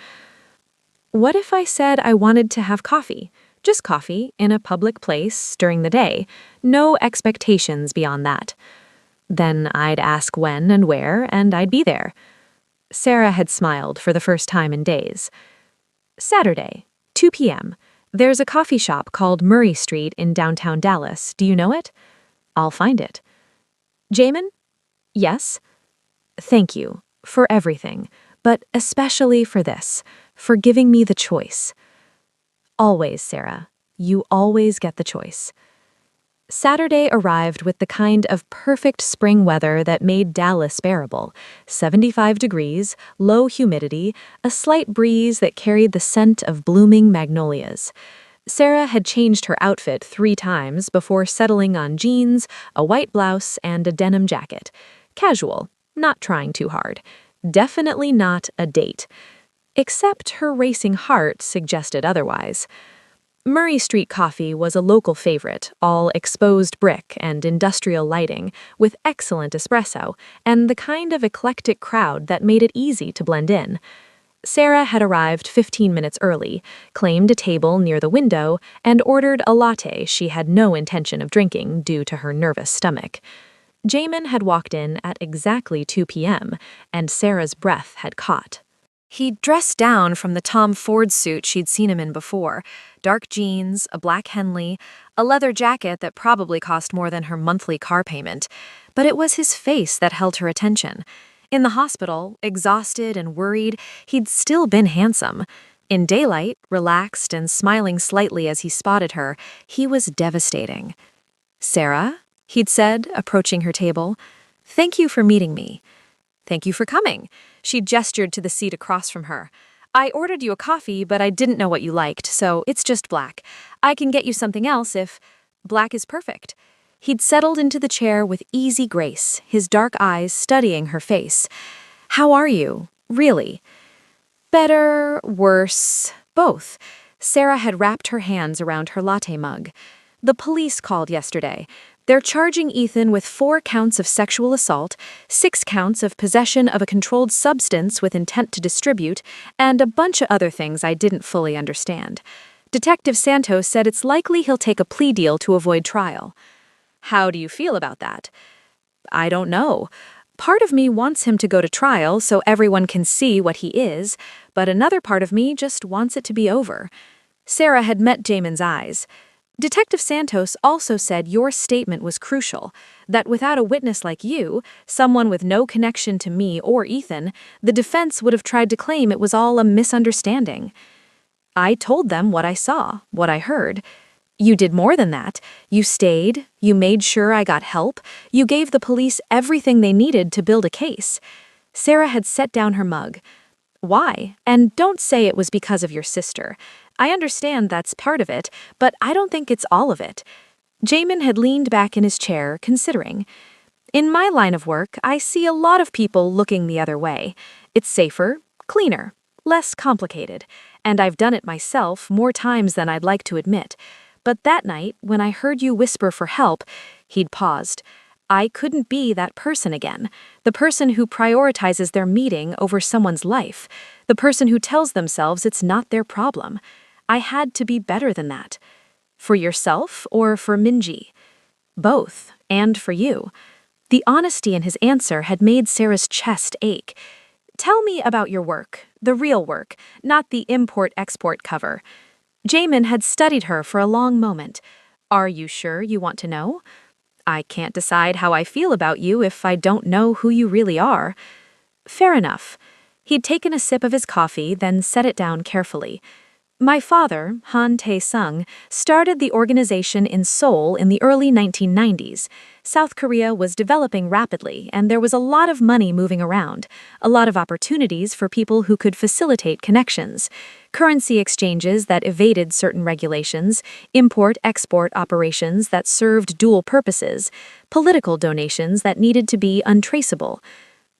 Speaker 1: What if I said I wanted to have coffee? Just coffee, in a public place, during the day. No expectations beyond that. Then I'd ask when and where, and I'd be there. Sarah had smiled for the first time in days. Saturday, 2 p.m. There's a coffee shop called Murray Street in downtown Dallas. Do you know it? I'll find it. Jamin? Yes? Thank you for everything, but especially for this, for giving me the choice. Always, Sarah. You always get the choice. Saturday arrived with the kind of perfect spring weather that made Dallas bearable. 75 degrees, low humidity, a slight breeze that carried the scent of blooming magnolias. Sarah had changed her outfit 3 times before settling on jeans, a white blouse, and a denim jacket. Casual, not trying too hard. Definitely not a date. Except her racing heart suggested otherwise. Murray Street coffee was a local favorite, all exposed brick and industrial lighting, with excellent espresso, and the kind of eclectic crowd that made it easy to blend in. Sarah had arrived 15 minutes early, claimed a table near the window, and ordered a latte she had no intention of drinking due to her nervous stomach. Jamin had walked in at exactly 2 p.m., and Sarah's breath had caught. He'd dressed down from the Tom Ford suit she'd seen him in before. Dark jeans, a black Henley, a leather jacket that probably cost more than her monthly car payment. But it was his face that held her attention. In the hospital, exhausted and worried, he'd still been handsome. In daylight, relaxed and smiling slightly as he spotted her, he was devastating. "Sarah?" he'd said, approaching her table. "Thank you for meeting me." "Thank you for coming." She gestured to the seat across from her. "I ordered you a coffee, but I didn't know what you liked, so it's just black. I can get you something else if... Black is perfect." He'd settled into the chair with easy grace, his dark eyes studying her face. "How are you? Really?" "Better, worse, both." Sarah had wrapped her hands around her latte mug. "The police called yesterday. They're charging Ethan with 4 counts of sexual assault, 6 counts of possession of a controlled substance with intent to distribute, and a bunch of other things I didn't fully understand. Detective Santos said it's likely he'll take a plea deal to avoid trial. How do you feel about that? I don't know. Part of me wants him to go to trial so everyone can see what he is, but another part of me just wants it to be over. Sarah had met Jamin's eyes. Detective Santos also said your statement was crucial, that without a witness like you, someone with no connection to me or Ethan, the defense would have tried to claim it was all a misunderstanding. I told them what I saw, what I heard. You did more than that. You stayed, you made sure I got help, you gave the police everything they needed to build a case. Sarah had set down her mug. Why? And don't say it was because of your sister. I understand that's part of it, but I don't think it's all of it. Jamin had leaned back in his chair, considering. In my line of work, I see a lot of people looking the other way. It's safer, cleaner, less complicated, and I've done it myself more times than I'd like to admit. But that night, when I heard you whisper for help, he'd paused. I couldn't be that person again, the person who prioritizes their meeting over someone's life, the person who tells themselves it's not their problem. I had to be better than that. For yourself or for Minji? Both, and for you. The honesty in his answer had made Sarah's chest ache. Tell me about your work, the real work, not the import-export cover. Jamin had studied her for a long moment. Are you sure you want to know? I can't decide how I feel about you if I don't know who you really are. Fair enough. He'd taken a sip of his coffee, then set it down carefully. My father, Han Tae-sung, started the organization in Seoul in the early 1990s. South Korea was developing rapidly, and there was a lot of money moving around, a lot of opportunities for people who could facilitate connections, currency exchanges that evaded certain regulations, import-export operations that served dual purposes, political donations that needed to be untraceable,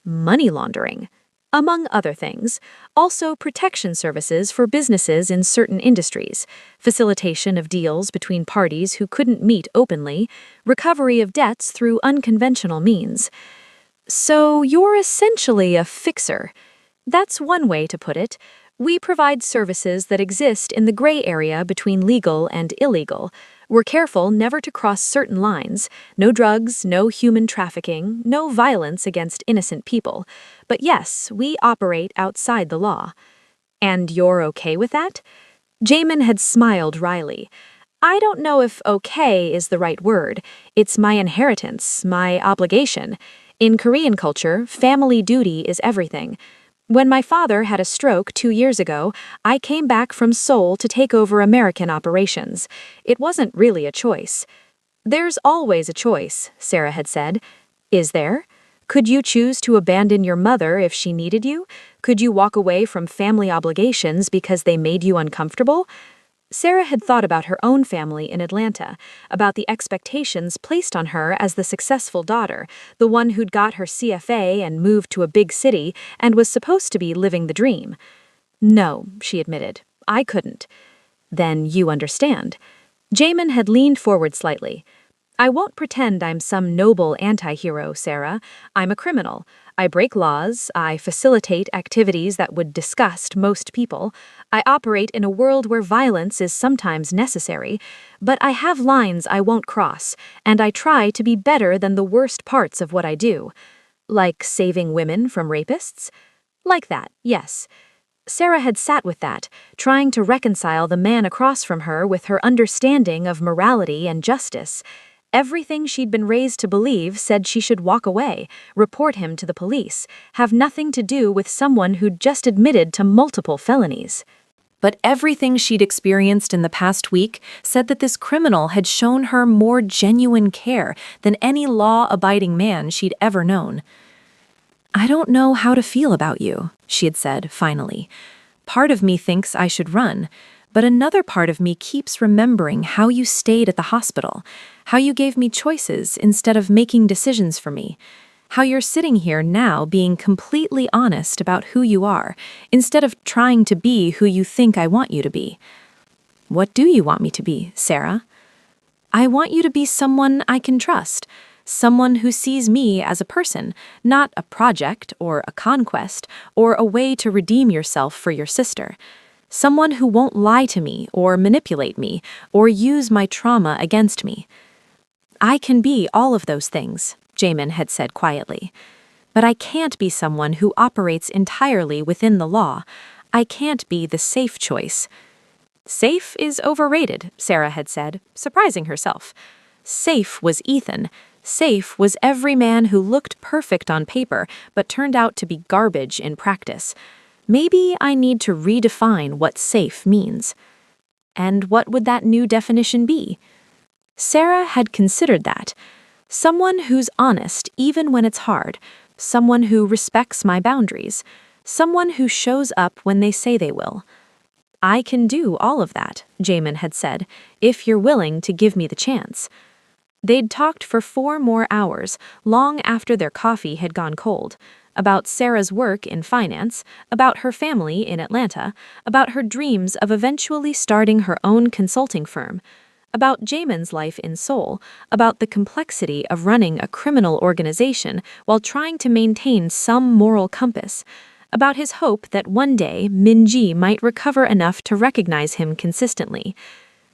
Speaker 1: money laundering. Among other things, also protection services for businesses in certain industries, facilitation of deals between parties who couldn't meet openly, recovery of debts through unconventional means. So you're essentially a fixer. That's one way to put it. We provide services that exist in the gray area between legal and illegal. We're careful never to cross certain lines. No drugs, no human trafficking, no violence against innocent people. But yes, we operate outside the law. And you're okay with that? Jamin had smiled wryly. I don't know if okay is the right word. It's my inheritance, my obligation. In Korean culture, family duty is everything. When my father had a stroke 2 years ago, I came back from Seoul to take over American operations. It wasn't really a choice. There's always a choice, Sarah had said. Is there? Could you choose to abandon your mother if she needed you? Could you walk away from family obligations because they made you uncomfortable? Sarah had thought about her own family in Atlanta, about the expectations placed on her as the successful daughter, the one who'd got her CFA and moved to a big city and was supposed to be living the dream. No, she admitted, I couldn't. Then you understand. Jamin had leaned forward slightly. I won't pretend I'm some noble anti-hero, Sarah. I'm a criminal. I break laws, I facilitate activities that would disgust most people, I operate in a world where violence is sometimes necessary, but I have lines I won't cross, and I try to be better than the worst parts of what I do. Like saving women from rapists? Like that, yes. Sarah had sat with that, trying to reconcile the man across from her with her understanding of morality and justice. Everything she'd been raised to believe said she should walk away, report him to the police, have nothing to do with someone who'd just admitted to multiple felonies. But everything she'd experienced in the past week said that this criminal had shown her more genuine care than any law-abiding man she'd ever known. I don't know how to feel about you, she had said, finally. Part of me thinks I should run, but another part of me keeps remembering how you stayed at the hospital, how you gave me choices instead of making decisions for me, how you're sitting here now being completely honest about who you are, instead of trying to be who you think I want you to be. What do you want me to be, Sarah? I want you to be someone I can trust, someone who sees me as a person, not a project or a conquest or a way to redeem yourself for your sister. Someone who won't lie to me or manipulate me or use my trauma against me. I can be all of those things, Jamin had said quietly. But I can't be someone who operates entirely within the law. I can't be the safe choice. Safe is overrated, Sarah had said, surprising herself. Safe was Ethan. Safe was every man who looked perfect on paper but turned out to be garbage in practice. Maybe I need to redefine what safe means. And what would that new definition be? Sarah had considered that. Someone who's honest even when it's hard. Someone who respects my boundaries. Someone who shows up when they say they will. I can do all of that, Jamin had said, if you're willing to give me the chance. They'd talked for 4 more hours, long after their coffee had gone cold, about Sarah's work in finance, about her family in Atlanta, about her dreams of eventually starting her own consulting firm, about Jamin's life in Seoul, about the complexity of running a criminal organization while trying to maintain some moral compass, about his hope that one day Minji might recover enough to recognize him consistently.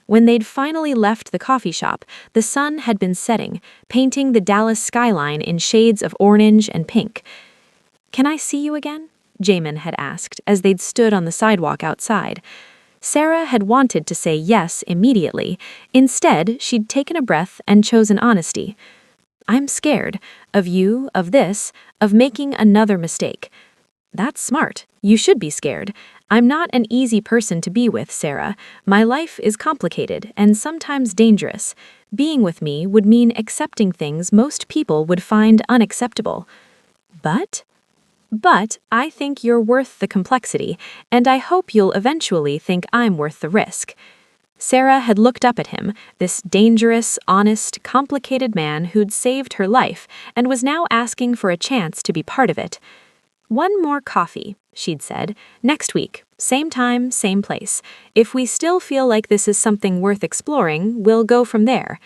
Speaker 1: When they'd finally left the coffee shop, the sun had been setting, painting the Dallas skyline in shades of orange and pink. "Can I see you again?" Jamin had asked as they'd stood on the sidewalk outside. Sarah had wanted to say yes immediately. Instead, she'd taken a breath and chosen honesty. "I'm scared. Of you, of this, of making another mistake." "That's smart. You should be scared. I'm not an easy person to be with, Sarah. My life is complicated and sometimes dangerous. Being with me would mean accepting things most people would find unacceptable. But I think you're worth the complexity, and I hope you'll eventually think I'm worth the risk." Sarah had looked up at him, this dangerous, honest, complicated man who'd saved her life and was now asking for a chance to be part of it. "One more coffee," she'd said. "Next week, same time, same place. If we still feel like this is something worth exploring, we'll go from there."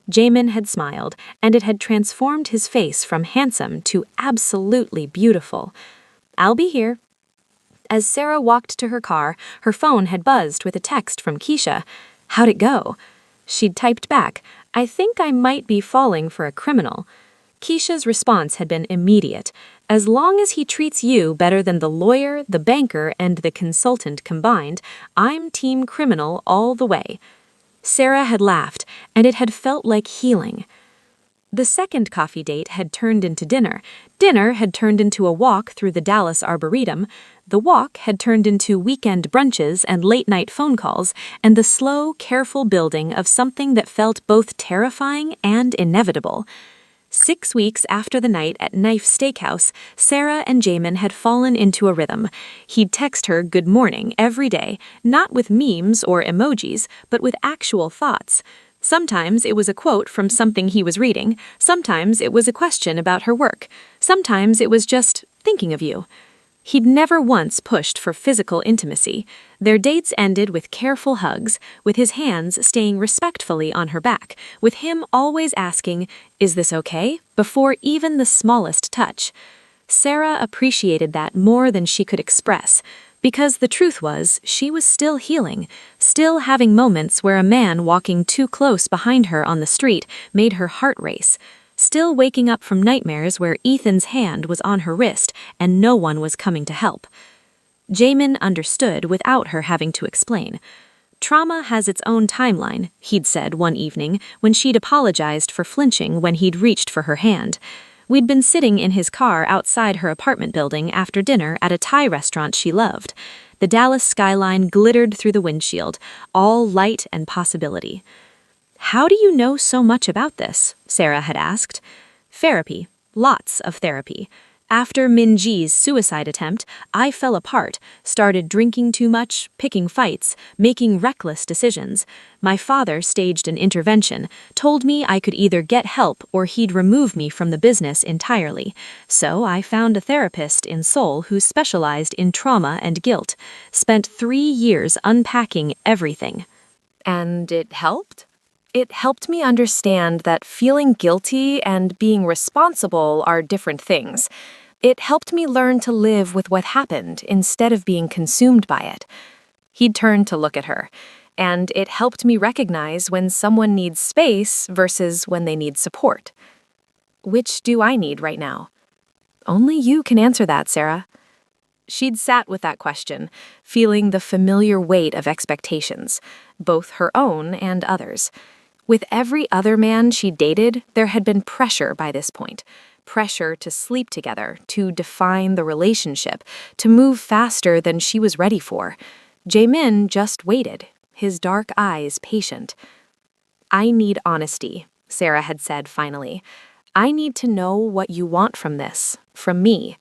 Speaker 1: Jamin had smiled, and it had transformed his face from handsome to absolutely beautiful. "I'll be here." As Sarah walked to her car, her phone had buzzed with a text from Keisha. "How'd it go?" She'd typed back, "I think I might be falling for a criminal." Keisha's response had been immediate. "As long as he treats you better than the lawyer, the banker, and the consultant combined, I'm team criminal all the way." Sarah had laughed, and it had felt like healing. The second coffee date had turned into dinner. Dinner had turned into a walk through the Dallas Arboretum. The walk had turned into weekend brunches and late-night phone calls, and the slow, careful building of something that felt both terrifying and inevitable. 6 weeks after the night at Knife Steakhouse, Sarah and Jamin had fallen into a rhythm. He'd text her good morning every day, not with memes or emojis, but with actual thoughts. Sometimes it was a quote from something he was reading, sometimes it was a question about her work, sometimes it was just thinking of you. He'd never once pushed for physical intimacy. Their dates ended with careful hugs, with his hands staying respectfully on her back, with him always asking, "Is this okay?" before even the smallest touch. Sarah appreciated that more than she could express, because the truth was, she was still healing, still having moments where a man walking too close behind her on the street made her heart race. Still waking up from nightmares where Ethan's hand was on her wrist and no one was coming to help. Jamin understood without her having to explain. "Trauma has its own timeline," he'd said one evening when she'd apologized for flinching when he'd reached for her hand. We'd been sitting in his car outside her apartment building after dinner at a Thai restaurant she loved. The Dallas skyline glittered through the windshield, all light and possibility. "How do you know so much about this?" Sarah had asked. "Therapy. Lots of therapy. After Minji's suicide attempt, I fell apart, started drinking too much, picking fights, making reckless decisions. My father staged an intervention, told me I could either get help or he'd remove me from the business entirely. So I found a therapist in Seoul who specialized in trauma and guilt. Spent 3 years unpacking everything." "And it helped?" It helped me understand that feeling guilty and being responsible are different things. It helped me learn to live with what happened instead of being consumed by it. He'd turned to look at her, and it helped me recognize when someone needs space versus when they need support. Which do I need right now? Only you can answer that, Sarah. She'd sat with that question, feeling the familiar weight of expectations, both her own and others. With every other man she dated, there had been pressure by this point. Pressure to sleep together, to define the relationship, to move faster than she was ready for. Jaemin just waited, his dark eyes patient. "I need honesty," Sarah had said finally. "I need to know what you want from this, from me.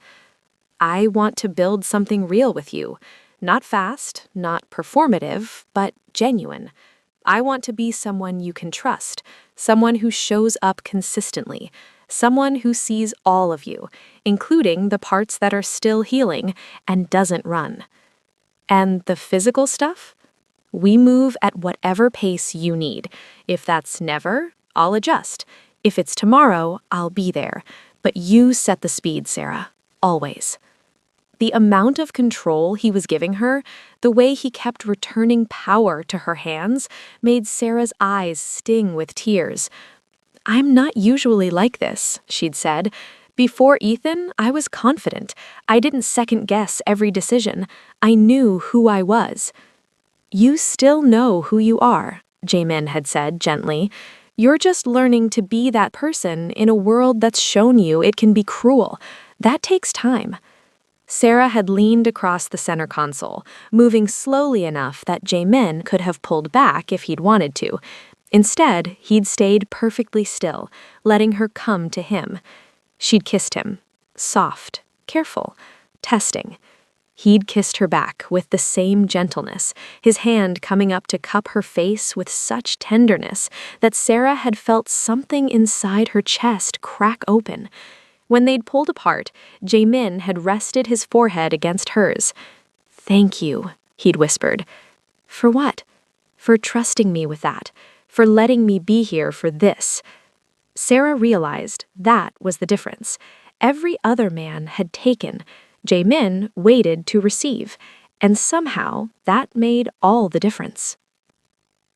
Speaker 1: I want to build something real with you. Not fast, not performative, but genuine. I want to be someone you can trust, someone who shows up consistently, someone who sees all of you, including the parts that are still healing and doesn't run. And the physical stuff? We move at whatever pace you need. If that's never, I'll adjust. If it's tomorrow, I'll be there. But you set the speed, Sarah. Always." The amount of control he was giving her, the way he kept returning power to her hands, made Sarah's eyes sting with tears. "I'm not usually like this," she'd said. "Before Ethan, I was confident. I didn't second-guess every decision. I knew who I was." "You still know who you are," Jaemin had said gently. "You're just learning to be that person in a world that's shown you it can be cruel. That takes time." Sarah had leaned across the center console, moving slowly enough that Jaemin could have pulled back if he'd wanted to. Instead, he'd stayed perfectly still, letting her come to him. She'd kissed him, soft, careful, testing. He'd kissed her back with the same gentleness, his hand coming up to cup her face with such tenderness that Sarah had felt something inside her chest crack open. When they'd pulled apart, Jaemin had rested his forehead against hers. "Thank you," he'd whispered. "For what?" "For trusting me with that. For letting me be here for this." Sarah realized that was the difference. Every other man had taken. Jaemin waited to receive. And somehow, that made all the difference.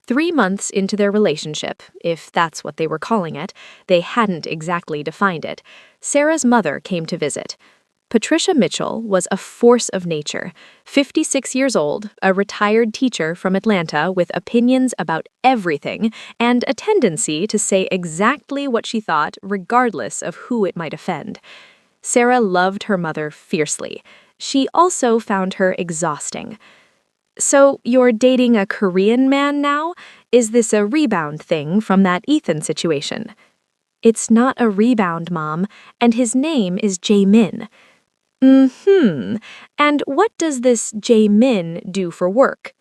Speaker 1: 3 months into their relationship, if that's what they were calling it, they hadn't exactly defined it, Sarah's mother came to visit. Patricia Mitchell was a force of nature, 56 years old, a retired teacher from Atlanta with opinions about everything and a tendency to say exactly what she thought regardless of who it might offend. Sarah loved her mother fiercely. She also found her exhausting. "So you're dating a Korean man now? Is this a rebound thing from that Ethan situation?" "It's not a rebound, Mom, and his name is Jaemin." And what does this Jaemin do for work?"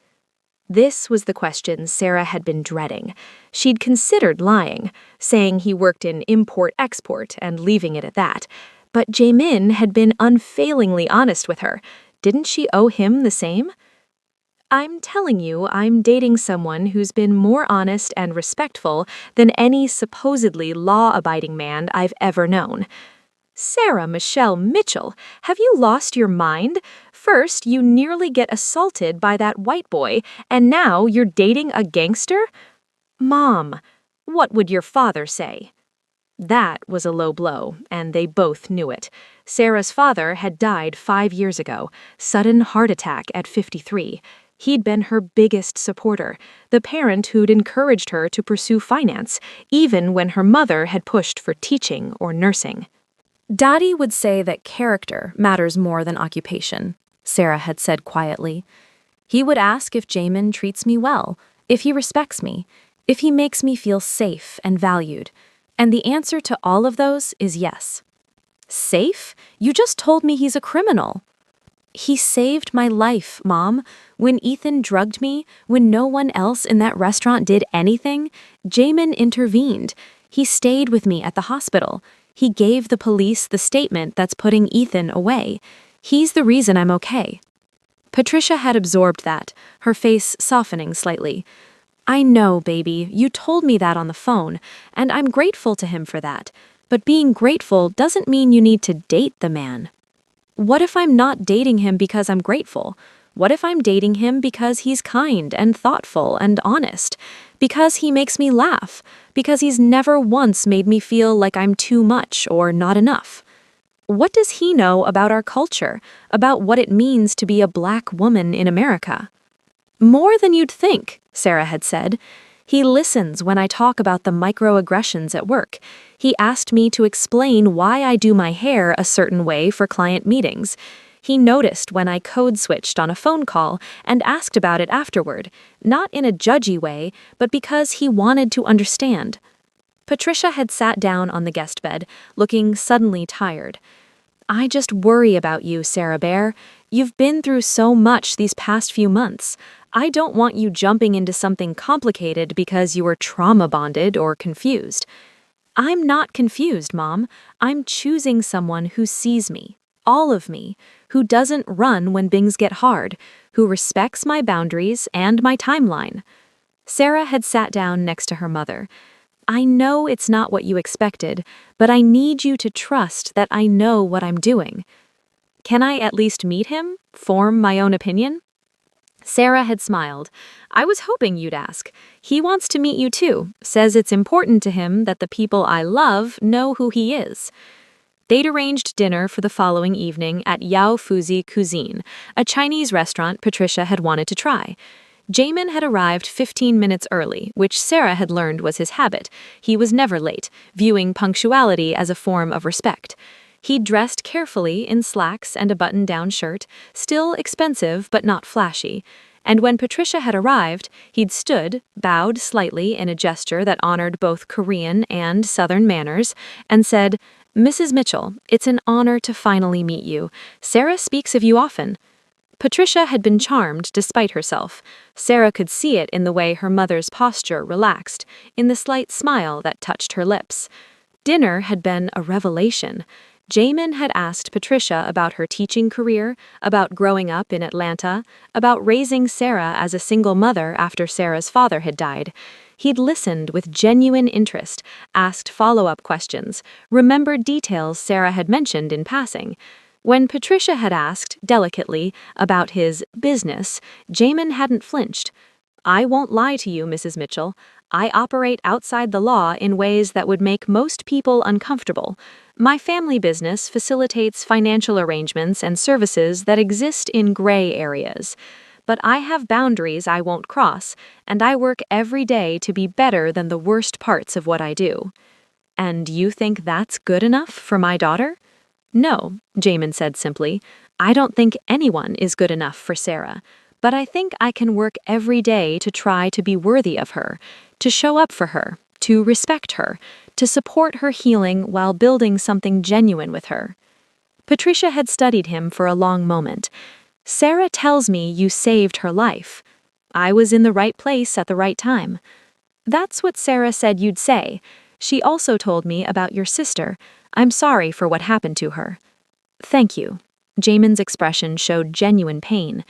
Speaker 1: This was the question Sarah had been dreading. She'd considered lying, saying he worked in import-export and leaving it at that. But Jaemin had been unfailingly honest with her. Didn't she owe him the same? "I'm telling you, I'm dating someone who's been more honest and respectful than any supposedly law-abiding man I've ever known." "Sarah Michelle Mitchell, have you lost your mind? First, you nearly get assaulted by that white boy, and now you're dating a gangster?" "Mom, what would your father say?" That was a low blow, and they both knew it. Sarah's father had died 5 years ago, sudden heart attack at 53. He'd been her biggest supporter, the parent who'd encouraged her to pursue finance, even when her mother had pushed for teaching or nursing. "Daddy would say that character matters more than occupation," Sarah had said quietly. "He would ask if Jaemin treats me well, if he respects me, if he makes me feel safe and valued. And the answer to all of those is yes." "Safe? You just told me he's a criminal." "He saved my life, Mom. When Ethan drugged me, when no one else in that restaurant did anything, Jaemin intervened. He stayed with me at the hospital. He gave the police the statement that's putting Ethan away. He's the reason I'm okay." Patricia had absorbed that, her face softening slightly. I know, baby, you told me that on the phone, and I'm grateful to him for that. But being grateful doesn't mean you need to date the man. What if I'm not dating him because I'm grateful? What if I'm dating him because he's kind and thoughtful and honest? Because he makes me laugh? Because he's never once made me feel like I'm too much or not enough? What does he know about our culture, about what it means to be a black woman in America? More than you'd think, Sarah had said. He listens when I talk about the microaggressions at work. He asked me to explain why I do my hair a certain way for client meetings. He noticed when I code switched on a phone call and asked about it afterward, not in a judgy way, but because he wanted to understand. Patricia had sat down on the guest bed, looking suddenly tired. I just worry about you, Sarah Bear. You've been through so much these past few months. I don't want you jumping into something complicated because you were trauma bonded or confused. I'm not confused, Mom. I'm choosing someone who sees me, all of me, who doesn't run when things get hard, who respects my boundaries and my timeline. Sarah had sat down next to her mother. I know it's not what you expected, but I need you to trust that I know what I'm doing. Can I at least meet him? Form my own opinion? Sarah had smiled. I was hoping you'd ask. He wants to meet you too, says it's important to him that the people I love know who he is. They'd arranged dinner for the following evening at Yao Fuzi Cuisine, a Chinese restaurant Patricia had wanted to try. Jamin had arrived 15 minutes early, which Sarah had learned was his habit. He was never late, viewing punctuality as a form of respect. He'd dressed carefully in slacks and a button-down shirt, still expensive but not flashy. And when Patricia had arrived, he'd stood, bowed slightly in a gesture that honored both Korean and Southern manners, and said, "Mrs. Mitchell, it's an honor to finally meet you. Sarah speaks of you often." Patricia had been charmed despite herself. Sarah could see it in the way her mother's posture relaxed, in the slight smile that touched her lips. Dinner had been a revelation. Jamin had asked Patricia about her teaching career, about growing up in Atlanta, about raising Sarah as a single mother after Sarah's father had died. He'd listened with genuine interest, asked follow-up questions, remembered details Sarah had mentioned in passing. When Patricia had asked, delicately, about his business, Jamin hadn't flinched. I won't lie to you, Mrs. Mitchell. I operate outside the law in ways that would make most people uncomfortable. My family business facilitates financial arrangements and services that exist in gray areas. But I have boundaries I won't cross, and I work every day to be better than the worst parts of what I do. And you think that's good enough for my daughter? No, Jamin said simply. I don't think anyone is good enough for Sarah, but I think I can work every day to try to be worthy of her, to show up for her, to respect her, to support her healing while building something genuine with her. Patricia had studied him for a long moment. Sarah tells me you saved her life. I was in the right place at the right time. That's what Sarah said you'd say. She also told me about your sister. I'm sorry for what happened to her. Thank you. Jamin's expression showed genuine pain.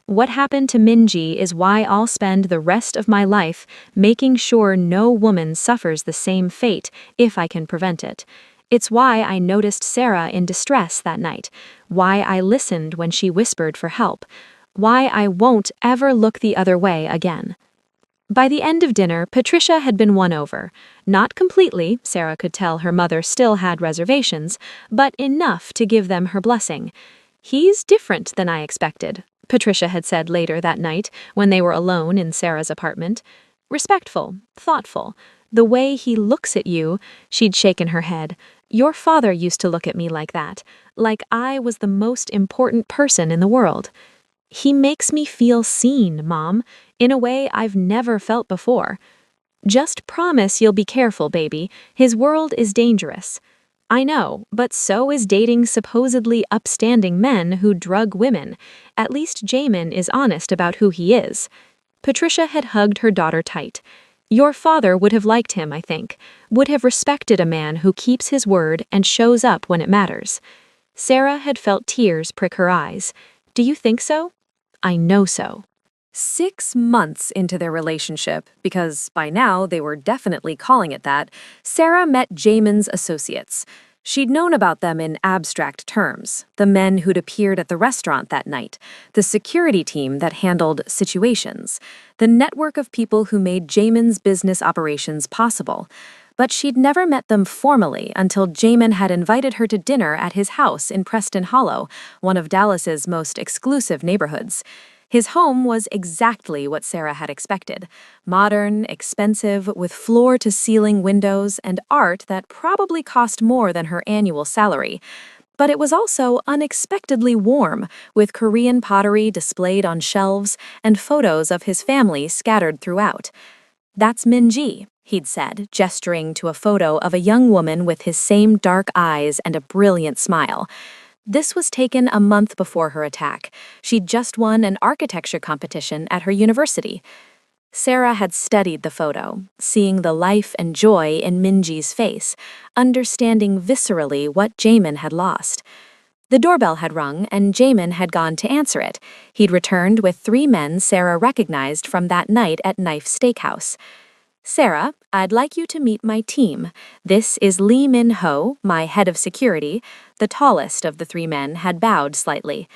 Speaker 1: What happened to Minji is why I'll spend the rest of my life making sure no woman suffers the same fate if I can prevent it. It's why I noticed Sarah in distress that night, why I listened when she whispered for help, why I won't ever look the other way again. By the end of dinner, Patricia had been won over. Not completely, Sarah could tell her mother still had reservations, but enough to give them her blessing. He's different than I expected, Patricia had said later that night when they were alone in Sarah's apartment. Respectful, thoughtful. The way he looks at you, she'd shaken her head. Your father used to look at me like that, like I was the most important person in the world. He makes me feel seen, Mom, in a way I've never felt before. Just promise you'll be careful, baby. His world is dangerous. I know, but so is dating supposedly upstanding men who drug women. At least Jamin is honest about who he is. Patricia had hugged her daughter tight. Your father would have liked him, I think, would have respected a man who keeps his word and shows up when it matters. Sarah had felt tears prick her eyes. Do you think so? I know so. 6 months into their relationship, because by now they were definitely calling it that, Sarah met Jamin's associates. She'd known about them in abstract terms, the men who'd appeared at the restaurant that night, the security team that handled situations, the network of people who made Jamin's business operations possible. But she'd never met them formally until Jamin had invited her to dinner at his house in Preston Hollow, one of Dallas's most exclusive neighborhoods. His home was exactly what Sarah had expected: modern, expensive, with floor-to-ceiling windows and art that probably cost more than her annual salary. But it was also unexpectedly warm, with Korean pottery displayed on shelves and photos of his family scattered throughout. "That's Minji," he'd said, gesturing to a photo of a young woman with his same dark eyes and a brilliant smile. This was taken a month before her attack. She'd just won an architecture competition at her university. Sarah had studied the photo, seeing the life and joy in Minji's face, understanding viscerally what Jamin had lost. The doorbell had rung, and Jamin had gone to answer it. He'd returned with 3 men Sarah recognized from that night at Knife Steakhouse. "Sarah, I'd like you to meet my team. This is Lee Min-ho, my head of security." The tallest of the 3 men had bowed slightly.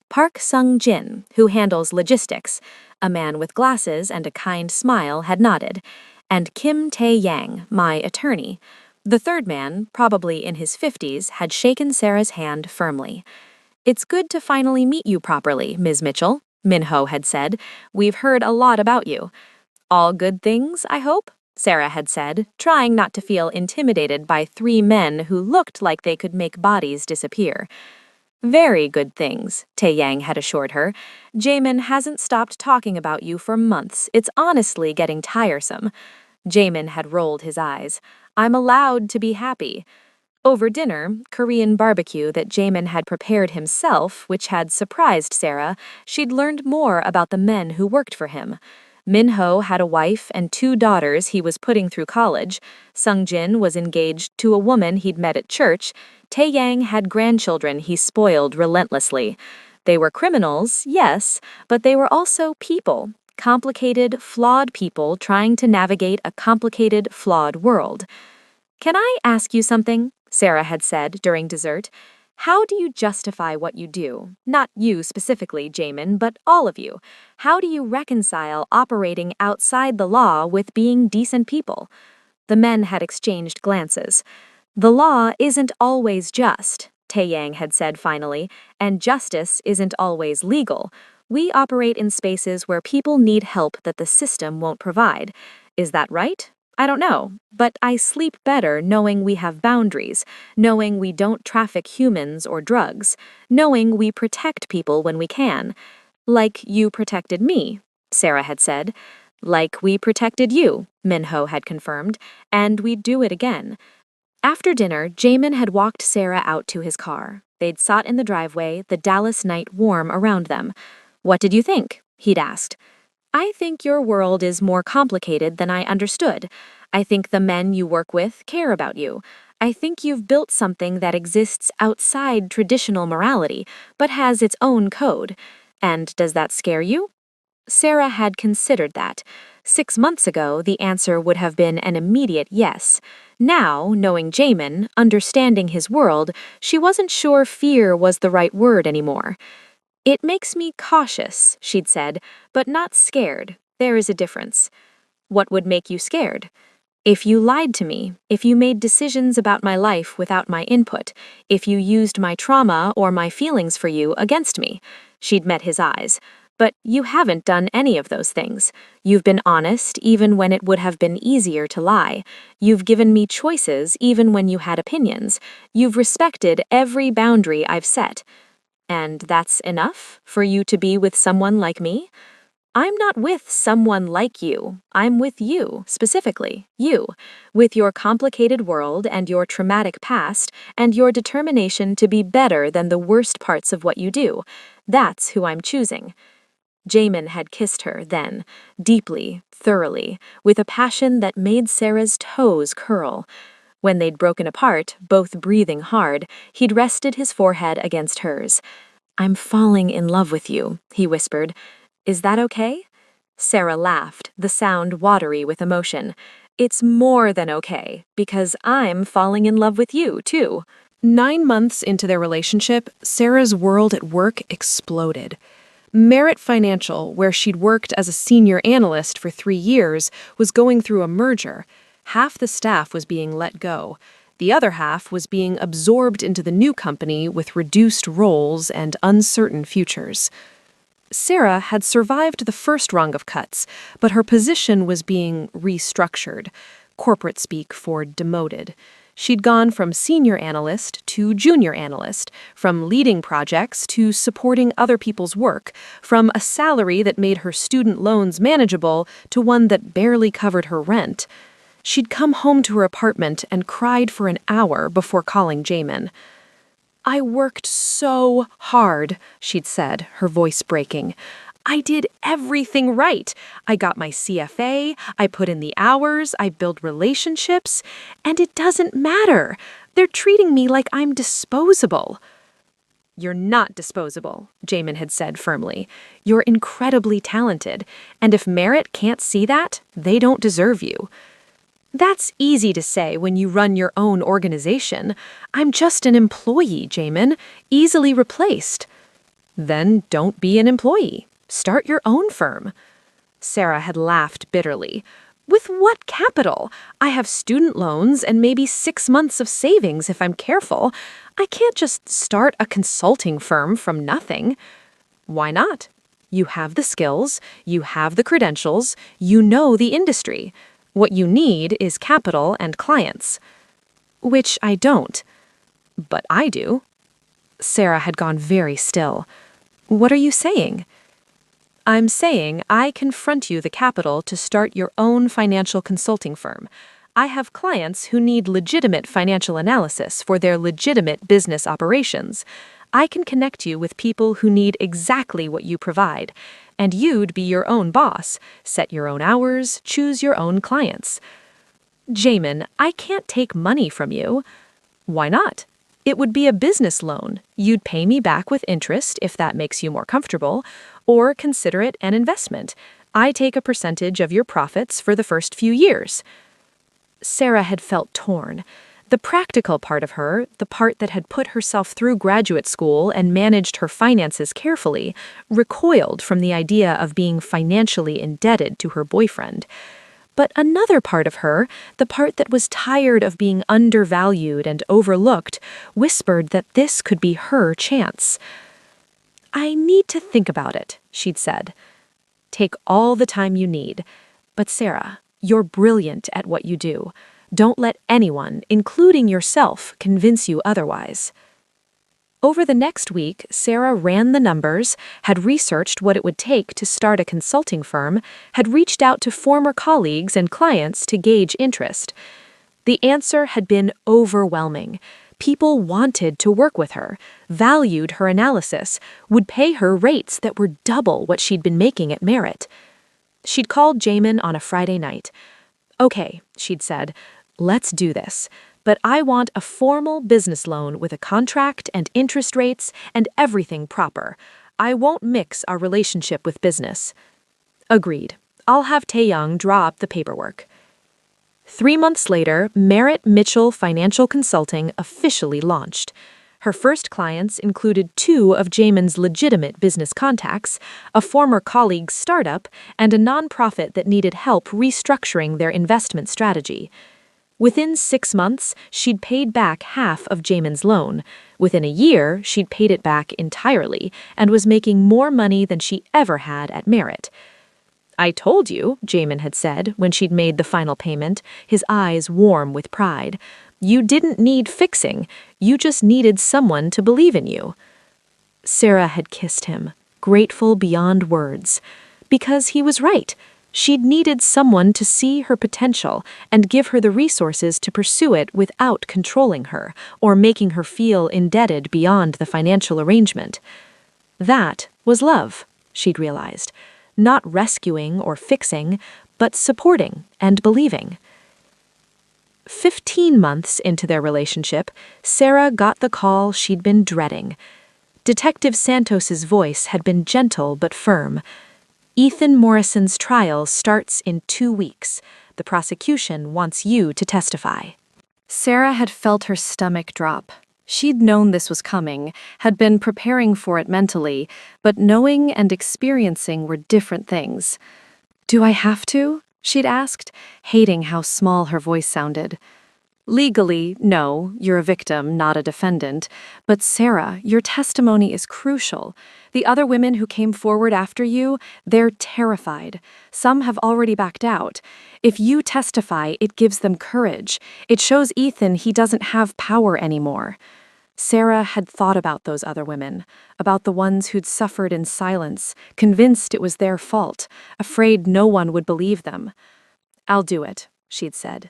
Speaker 1: "Park Sung-jin, who handles logistics." A man with glasses and a kind smile had nodded. "And Kim Tae-yang, my attorney." The 3rd man, probably in his 50s, had shaken Sarah's hand firmly. "It's good to finally meet you properly, Ms. Mitchell," Min-ho had said. "We've heard a lot about you." "All good things, I hope?" Sarah had said, trying not to feel intimidated by 3 men who looked like they could make bodies disappear. "Very good things," Tae-yang had assured her. "Jamin hasn't stopped talking about you for months. It's honestly getting tiresome." Jamin had rolled his eyes. "I'm allowed to be happy." Over dinner, Korean barbecue that Jamin had prepared himself, which had surprised Sarah, she'd learned more about the men who worked for him. Min-ho had a wife and 2 daughters he was putting through college. Sung-jin was engaged to a woman he'd met at church. Tae-yang had grandchildren he spoiled relentlessly. They were criminals, yes, but they were also people. Complicated, flawed people trying to navigate a complicated, flawed world. "Can I ask you something?" Sarah had said during dessert. "How do you justify what you do? Not you specifically, Jamin, but all of you. How do you reconcile operating outside the law with being decent people?" The men had exchanged glances. "The law isn't always just," Tae-yang had said finally, "and justice isn't always legal. We operate in spaces where people need help that the system won't provide. Is that right? I don't know, but I sleep better knowing we have boundaries, knowing we don't traffic humans or drugs, knowing we protect people when we can. Like you protected me," Sarah had said. "Like we protected you," Min-ho had confirmed, "and we'd do it again." After dinner, Jamin had walked Sarah out to his car. They'd sat in the driveway, the Dallas night warm around them. "What did you think?" he'd asked. "I think your world is more complicated than I understood. I think the men you work with care about you. I think you've built something that exists outside traditional morality, but has its own code. And does that scare you?" Sarah had considered that. 6 months ago, the answer would have been an immediate yes. Now, knowing Jamin, understanding his world, she wasn't sure fear was the right word anymore. "It makes me cautious," she'd said, "but not scared. There is a difference." "What would make you scared?" "If you lied to me, if you made decisions about my life without my input, if you used my trauma or my feelings for you against me." She'd met his eyes. "But you haven't done any of those things. You've been honest even when it would have been easier to lie. You've given me choices even when you had opinions. You've respected every boundary I've set. And that's enough for you to be with someone like me?" "I'm not with someone like you. I'm with you, specifically, you, with your complicated world and your traumatic past and your determination to be better than the worst parts of what you do. That's who I'm choosing." Jamin had kissed her then, deeply, thoroughly, with a passion that made Sarah's toes curl. When they'd broken apart, both breathing hard, he'd rested his forehead against hers. "I'm falling in love with you," he whispered. "Is that okay?" Sarah laughed, the sound watery with emotion. It's more than okay, because I'm falling in love with you, too. 9 months into their relationship, Sarah's world at work exploded. Merit Financial, where she'd worked as a senior analyst for 3 years, was going through a merger. Half the staff was being let go. The other half was being absorbed into the new company with reduced roles and uncertain futures. Sarah had survived the first rung of cuts, but her position was being restructured, corporate speak for demoted. She'd gone from senior analyst to junior analyst, from leading projects to supporting other people's work, from a salary that made her student loans manageable to one that barely covered her rent. She'd come home to her apartment and cried for an hour before calling Jamin. I worked so hard, she'd said, her voice breaking. I did everything right. I got my CFA, I put in the hours, I built relationships, and it doesn't matter. They're treating me like I'm disposable. You're not disposable, Jamin had said firmly. You're incredibly talented, and if Merit can't see that, they don't deserve you. That's easy to say when you run your own organization. I'm just an employee, Jamin, easily replaced. Then don't be an employee. Start your own firm. Sarah had laughed bitterly. With what capital? I have student loans and maybe 6 months of savings if I'm careful. I can't just start a consulting firm from nothing. Why not? You have the skills, you have the credentials, you know the industry. What you need is capital and clients. Which I don't. But I do. Sarah had gone very still. What are you saying? I'm saying I confront you the capital to start your own financial consulting firm. I have clients who need legitimate financial analysis for their legitimate business operations. I can connect you with people who need exactly what you provide. And you'd be your own boss, set your own hours, choose your own clients. Jamin, I can't take money from you. Why not? It would be a business loan. You'd pay me back with interest if that makes you more comfortable, or consider it an investment. I take a percentage of your profits for the first few years. Sarah had felt torn. The practical part of her, the part that had put herself through graduate school and managed her finances carefully, recoiled from the idea of being financially indebted to her boyfriend. But another part of her, the part that was tired of being undervalued and overlooked, whispered that this could be her chance. I need to think about it, she'd said. Take all the time you need. But Sarah, you're brilliant at what you do. Don't let anyone, including yourself, convince you otherwise. Over the next week, Sarah ran the numbers, had researched what it would take to start a consulting firm, had reached out to former colleagues and clients to gauge interest. The answer had been overwhelming. People wanted to work with her, valued her analysis, would pay her rates that were double what she'd been making at Merit. She'd called Jamin on a Friday night. Okay, she'd said, let's do this. But I want a formal business loan with a contract and interest rates and everything proper. I won't mix our relationship with business. Agreed. I'll have Taeyong draw up the paperwork. 3 months later, Merritt Mitchell Financial Consulting officially launched. Her first clients included 2 of Jamin's legitimate business contacts, a former colleague's startup, and a nonprofit that needed help restructuring their investment strategy. Within 6 months, she'd paid back half of Jamin's loan. Within a year, she'd paid it back entirely and was making more money than she ever had at Merit. I told you, Jamin had said when she'd made the final payment, his eyes warm with pride. You didn't need fixing. You just needed someone to believe in you. Sarah had kissed him, grateful beyond words. Because he was right. She'd needed someone to see her potential and give her the resources to pursue it without controlling her or making her feel indebted beyond the financial arrangement. That was love, she'd realized. Not rescuing or fixing, but supporting and believing. 15 months into their relationship, Sarah got the call she'd been dreading. Detective Santos's voice had been gentle but firm. Ethan Morrison's trial starts in 2 weeks. The prosecution wants you to testify. Sarah had felt her stomach drop. She'd known this was coming, had been preparing for it mentally, but knowing and experiencing were different things. "Do I have to?" she'd asked, hating how small her voice sounded. "Legally, no, you're a victim, not a defendant. But Sarah, your testimony is crucial. The other women who came forward after you, they're terrified. Some have already backed out. If you testify, it gives them courage. It shows Ethan he doesn't have power anymore." Sarah had thought about those other women, about the ones who'd suffered in silence, convinced it was their fault, afraid no one would believe them. "I'll do it," she'd said.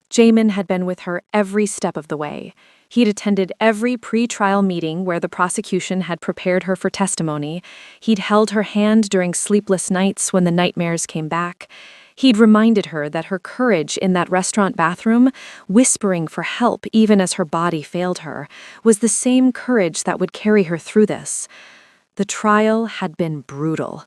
Speaker 1: Jamin had been with her every step of the way. He'd attended every pre-trial meeting where the prosecution had prepared her for testimony. He'd held her hand during sleepless nights when the nightmares came back. He'd reminded her that her courage in that restaurant bathroom, whispering for help even as her body failed her, was the same courage that would carry her through this. The trial had been brutal.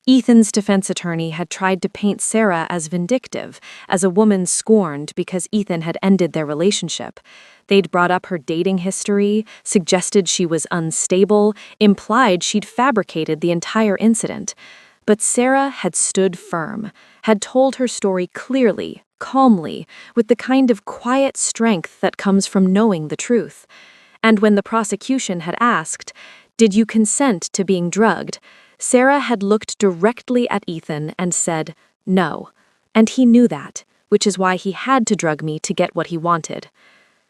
Speaker 1: Ethan's defense attorney had tried to paint Sarah as vindictive, as a woman scorned because Ethan had ended their relationship. They'd brought up her dating history, suggested she was unstable, implied she'd fabricated the entire incident. But Sarah had stood firm, had told her story clearly, calmly, with the kind of quiet strength that comes from knowing the truth. And when the prosecution had asked, "Did you consent to being drugged?" Sarah had looked directly at Ethan and said, "No." And he knew that, which is why he had to drug me to get what he wanted.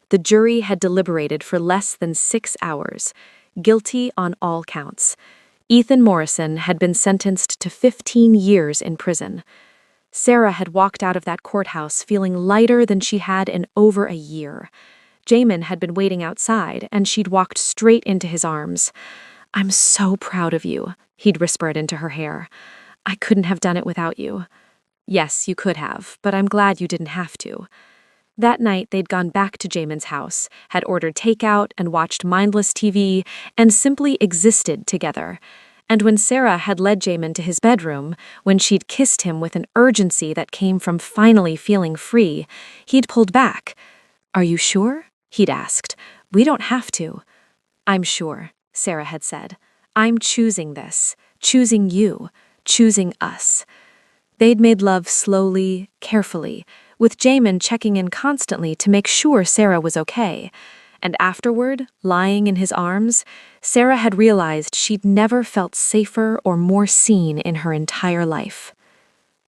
Speaker 1: The jury had deliberated for less than 6 hours, guilty on all counts. Ethan Morrison had been sentenced to 15 years in prison. Sarah had walked out of that courthouse feeling lighter than she had in over a year. Jamin had been waiting outside, and she'd walked straight into his arms. "I'm so proud of you," he'd whispered into her hair. "I couldn't have done it without you." "Yes, you could have, but I'm glad you didn't have to." That night, they'd gone back to Jamin's house, had ordered takeout and watched mindless TV, and simply existed together. And when Sarah had led Jamin to his bedroom, when she'd kissed him with an urgency that came from finally feeling free, he'd pulled back. "Are you sure?" he'd asked. "We don't have to." "I'm sure," Sarah had said. "I'm choosing this, choosing you, choosing us." They'd made love slowly, carefully, with Jamin checking in constantly to make sure Sarah was okay. And afterward, lying in his arms, Sarah had realized she'd never felt safer or more seen in her entire life.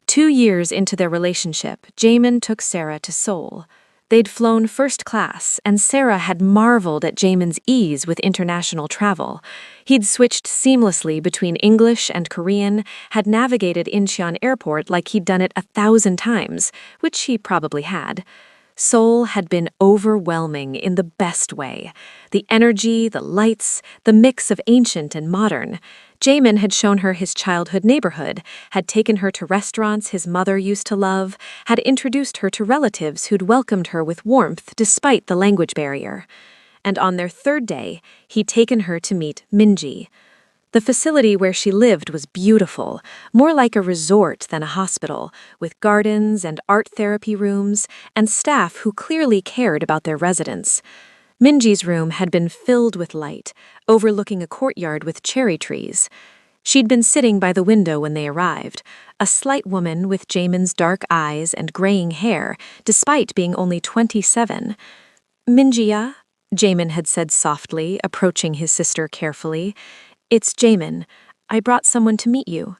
Speaker 1: 2 years into their relationship, Jamin took Sarah to Seoul. They'd flown first class, and Sarah had marveled at Jamin's ease with international travel. He'd switched seamlessly between English and Korean, had navigated Incheon Airport like he'd done it 1,000 times, which he probably had. Seoul had been overwhelming in the best way. The energy, the lights, the mix of ancient and modern. Jamin had shown her his childhood neighborhood, had taken her to restaurants his mother used to love, had introduced her to relatives who'd welcomed her with warmth despite the language barrier. And on their 3rd day, he'd taken her to meet Minji. The facility where she lived was beautiful, more like a resort than a hospital, with gardens and art therapy rooms, and staff who clearly cared about their residents. Minji's room had been filled with light, overlooking a courtyard with cherry trees. She'd been sitting by the window when they arrived, a slight woman with Jamin's dark eyes and graying hair, despite being only 27. "Minji-ya?" Jamin had said softly, approaching his sister carefully. "It's Jamin. I brought someone to meet you."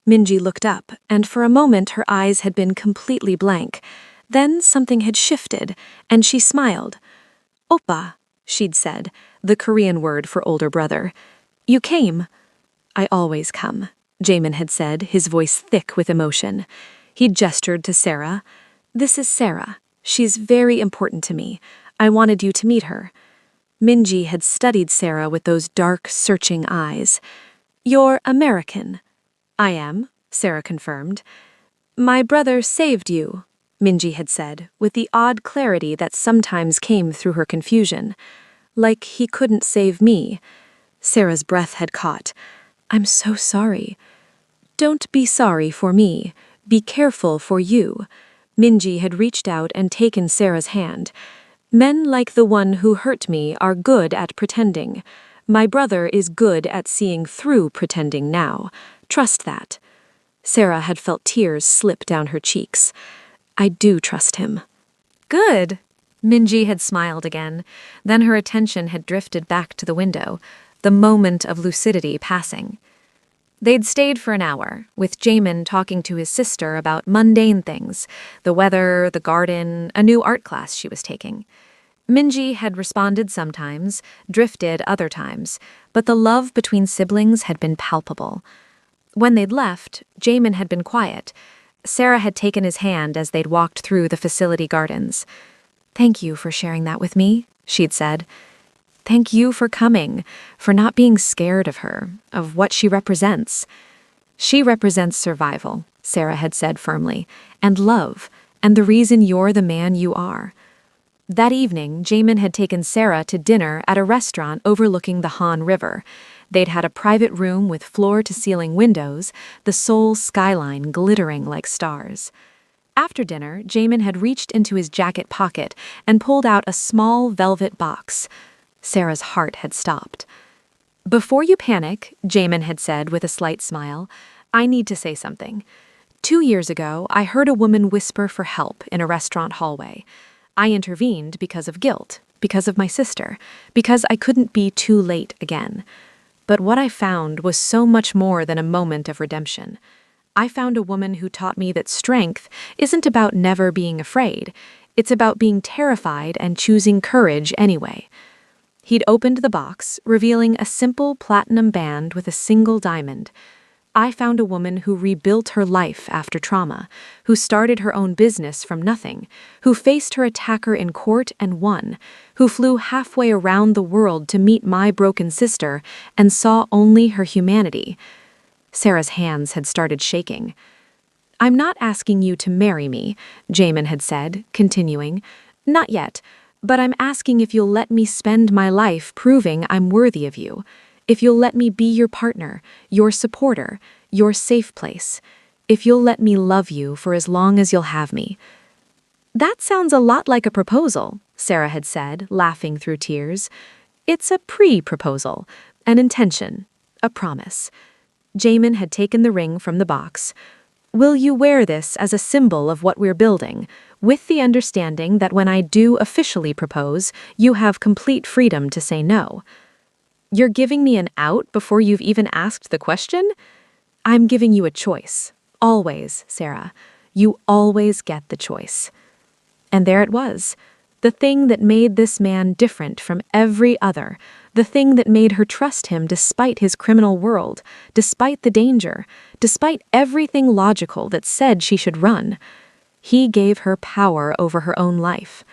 Speaker 1: Minji looked up, and for a moment her eyes had been completely blank. Then something had shifted, and she smiled. "Oppa," she'd said, the Korean word for older brother. "You came." "I always come," Jamin had said, his voice thick with emotion. He'd gestured to Sarah. "This is Sarah. She's very important to me. I wanted you to meet her." Minji had studied Sarah with those dark, searching eyes. "You're American." "I am," Sarah confirmed. "My brother saved you," Minji had said, with the odd clarity that sometimes came through her confusion. "Like he couldn't save me." Sarah's breath had caught. "I'm so sorry." Don't be sorry for me. Be careful for you. Minji had reached out and taken Sarah's hand. Men like the one who hurt me are good at pretending. My brother is good at seeing through pretending now. Trust that. Sarah had felt tears slip down her cheeks. I do trust him. Good. Minji had smiled again. Then her attention had drifted back to the window, the moment of lucidity passing. They'd stayed for an hour, with Jamin talking to his sister about mundane things, the weather, the garden, a new art class she was taking. Minji had responded sometimes, drifted other times, but the love between siblings had been palpable. When they'd left, Jamin had been quiet. Sarah had taken his hand as they'd walked through the facility gardens. Thank you for sharing that with me, she'd said. Thank you for coming, for not being scared of her, of what she represents. She represents survival, Sarah had said firmly, and love, and the reason you're the man you are. That evening, Jamin had taken Sarah to dinner at a restaurant overlooking the Han River. They'd had a private room with floor-to-ceiling windows, the Seoul skyline glittering like stars. After dinner, Jamin had reached into his jacket pocket and pulled out a small velvet box. Sarah's heart had stopped. Before you panic, Jamin had said with a slight smile, I need to say something. 2 years ago, I heard a woman whisper for help in a restaurant hallway. I intervened because of guilt, because of my sister, because I couldn't be too late again. But what I found was so much more than a moment of redemption. I found a woman who taught me that strength isn't about never being afraid. It's about being terrified and choosing courage anyway. He'd opened the box, revealing a simple platinum band with a single diamond. I found a woman who rebuilt her life after trauma, who started her own business from nothing, who faced her attacker in court and won, who flew halfway around the world to meet my broken sister and saw only her humanity. Sarah's hands had started shaking. I'm not asking you to marry me, Jamin had said, continuing. Not yet. But I'm asking if you'll let me spend my life proving I'm worthy of you. If you'll let me be your partner, your supporter, your safe place. If you'll let me love you for as long as you'll have me. That sounds a lot like a proposal, Sarah had said, laughing through tears. It's a pre-proposal, an intention, a promise. Jamin had taken the ring from the box. Will you wear this as a symbol of what we're building, with the understanding that when I do officially propose, you have complete freedom to say no? You're giving me an out before you've even asked the question? I'm giving you a choice. Always, Sarah. You always get the choice. And there it was. The thing that made this man different from every other, the thing that made her trust him despite his criminal world, despite the danger, despite everything logical that said she should run. He gave her power over her own life.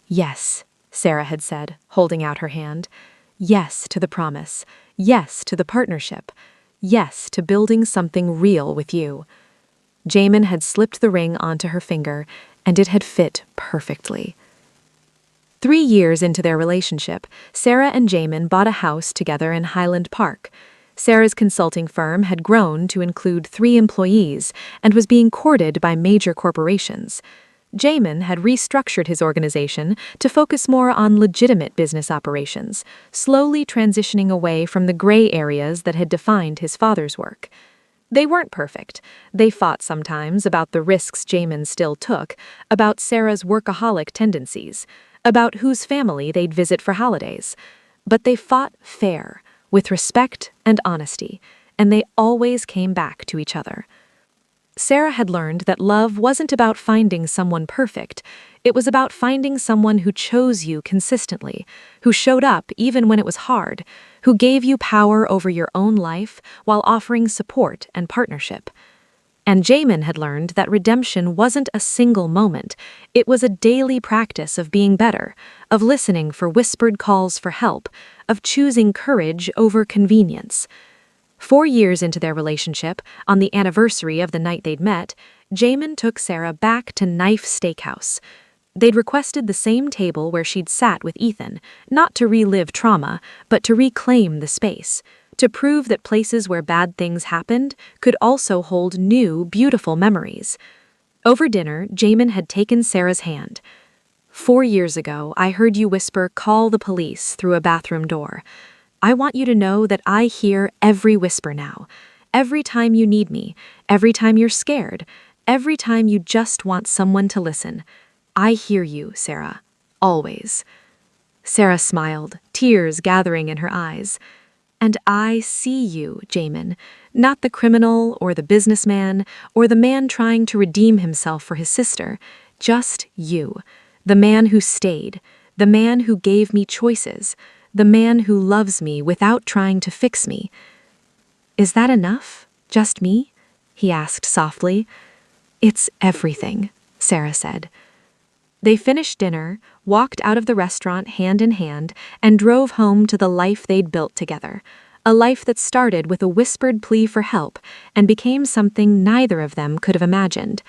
Speaker 1: Yes, Sarah had said, holding out her hand. Yes to the promise. Yes to the partnership. Yes to building something real with you. Jamin had slipped the ring onto her finger, and it had fit perfectly. 3 years into their relationship, Sarah and Jamin bought a house together in Highland Park. Sarah's consulting firm had grown to include 3 employees and was being courted by major corporations. Jamin had restructured his organization to focus more on legitimate business operations, slowly transitioning away from the gray areas that had defined his father's work. They weren't perfect. They fought sometimes about the risks Jamin still took, about Sarah's workaholic tendencies, about whose family they'd visit for holidays. But they fought fair, with respect and honesty, and they always came back to each other. Sarah had learned that love wasn't about finding someone perfect. It was about finding someone who chose you consistently, who showed up even when it was hard, who gave you power over your own life while offering support and partnership. And Jamin had learned that redemption wasn't a single moment. It was a daily practice of being better, of listening for whispered calls for help, of choosing courage over convenience. 4 years into their relationship, on the anniversary of the night they'd met, Jamin took Sarah back to Knife Steakhouse. They'd requested the same table where she'd sat with Ethan, not to relive trauma, but to reclaim the space, to prove that places where bad things happened could also hold new, beautiful memories. Over dinner, Jamin had taken Sarah's hand. 4 years ago, I heard you whisper, "Call the police," through a bathroom door. I want you to know that I hear every whisper now. Every time you need me, every time you're scared, every time you just want someone to listen. I hear you, Sarah. Always. Sarah smiled, tears gathering in her eyes. And I see you, Jamin, not the criminal or the businessman or the man trying to redeem himself for his sister, just you, the man who stayed, the man who gave me choices, the man who loves me without trying to fix me. Is that enough? Just me? He asked softly. It's everything, Sarah said. They finished dinner, walked out of the restaurant hand in hand, and drove home to the life they'd built together, a life that started with a whispered plea for help and became something neither of them could have imagined.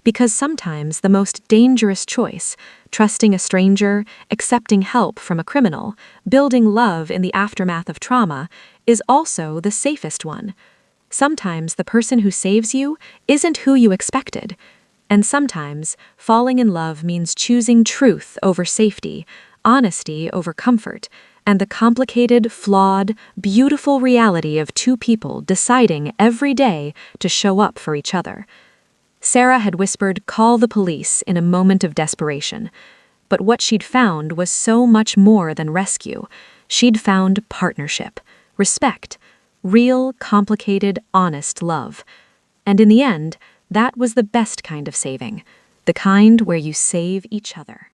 Speaker 1: Because sometimes the most dangerous choice, trusting a stranger, accepting help from a criminal, building love in the aftermath of trauma, is also the safest one. Sometimes the person who saves you isn't who you expected. And sometimes, falling in love means choosing truth over safety, honesty over comfort, and the complicated, flawed, beautiful reality of two people deciding every day to show up for each other. Sarah had whispered, "Call the police," in a moment of desperation. But what she'd found was so much more than rescue. She'd found partnership, respect, real, complicated, honest love. And in the end, that was the best kind of saving, the kind where you save each other.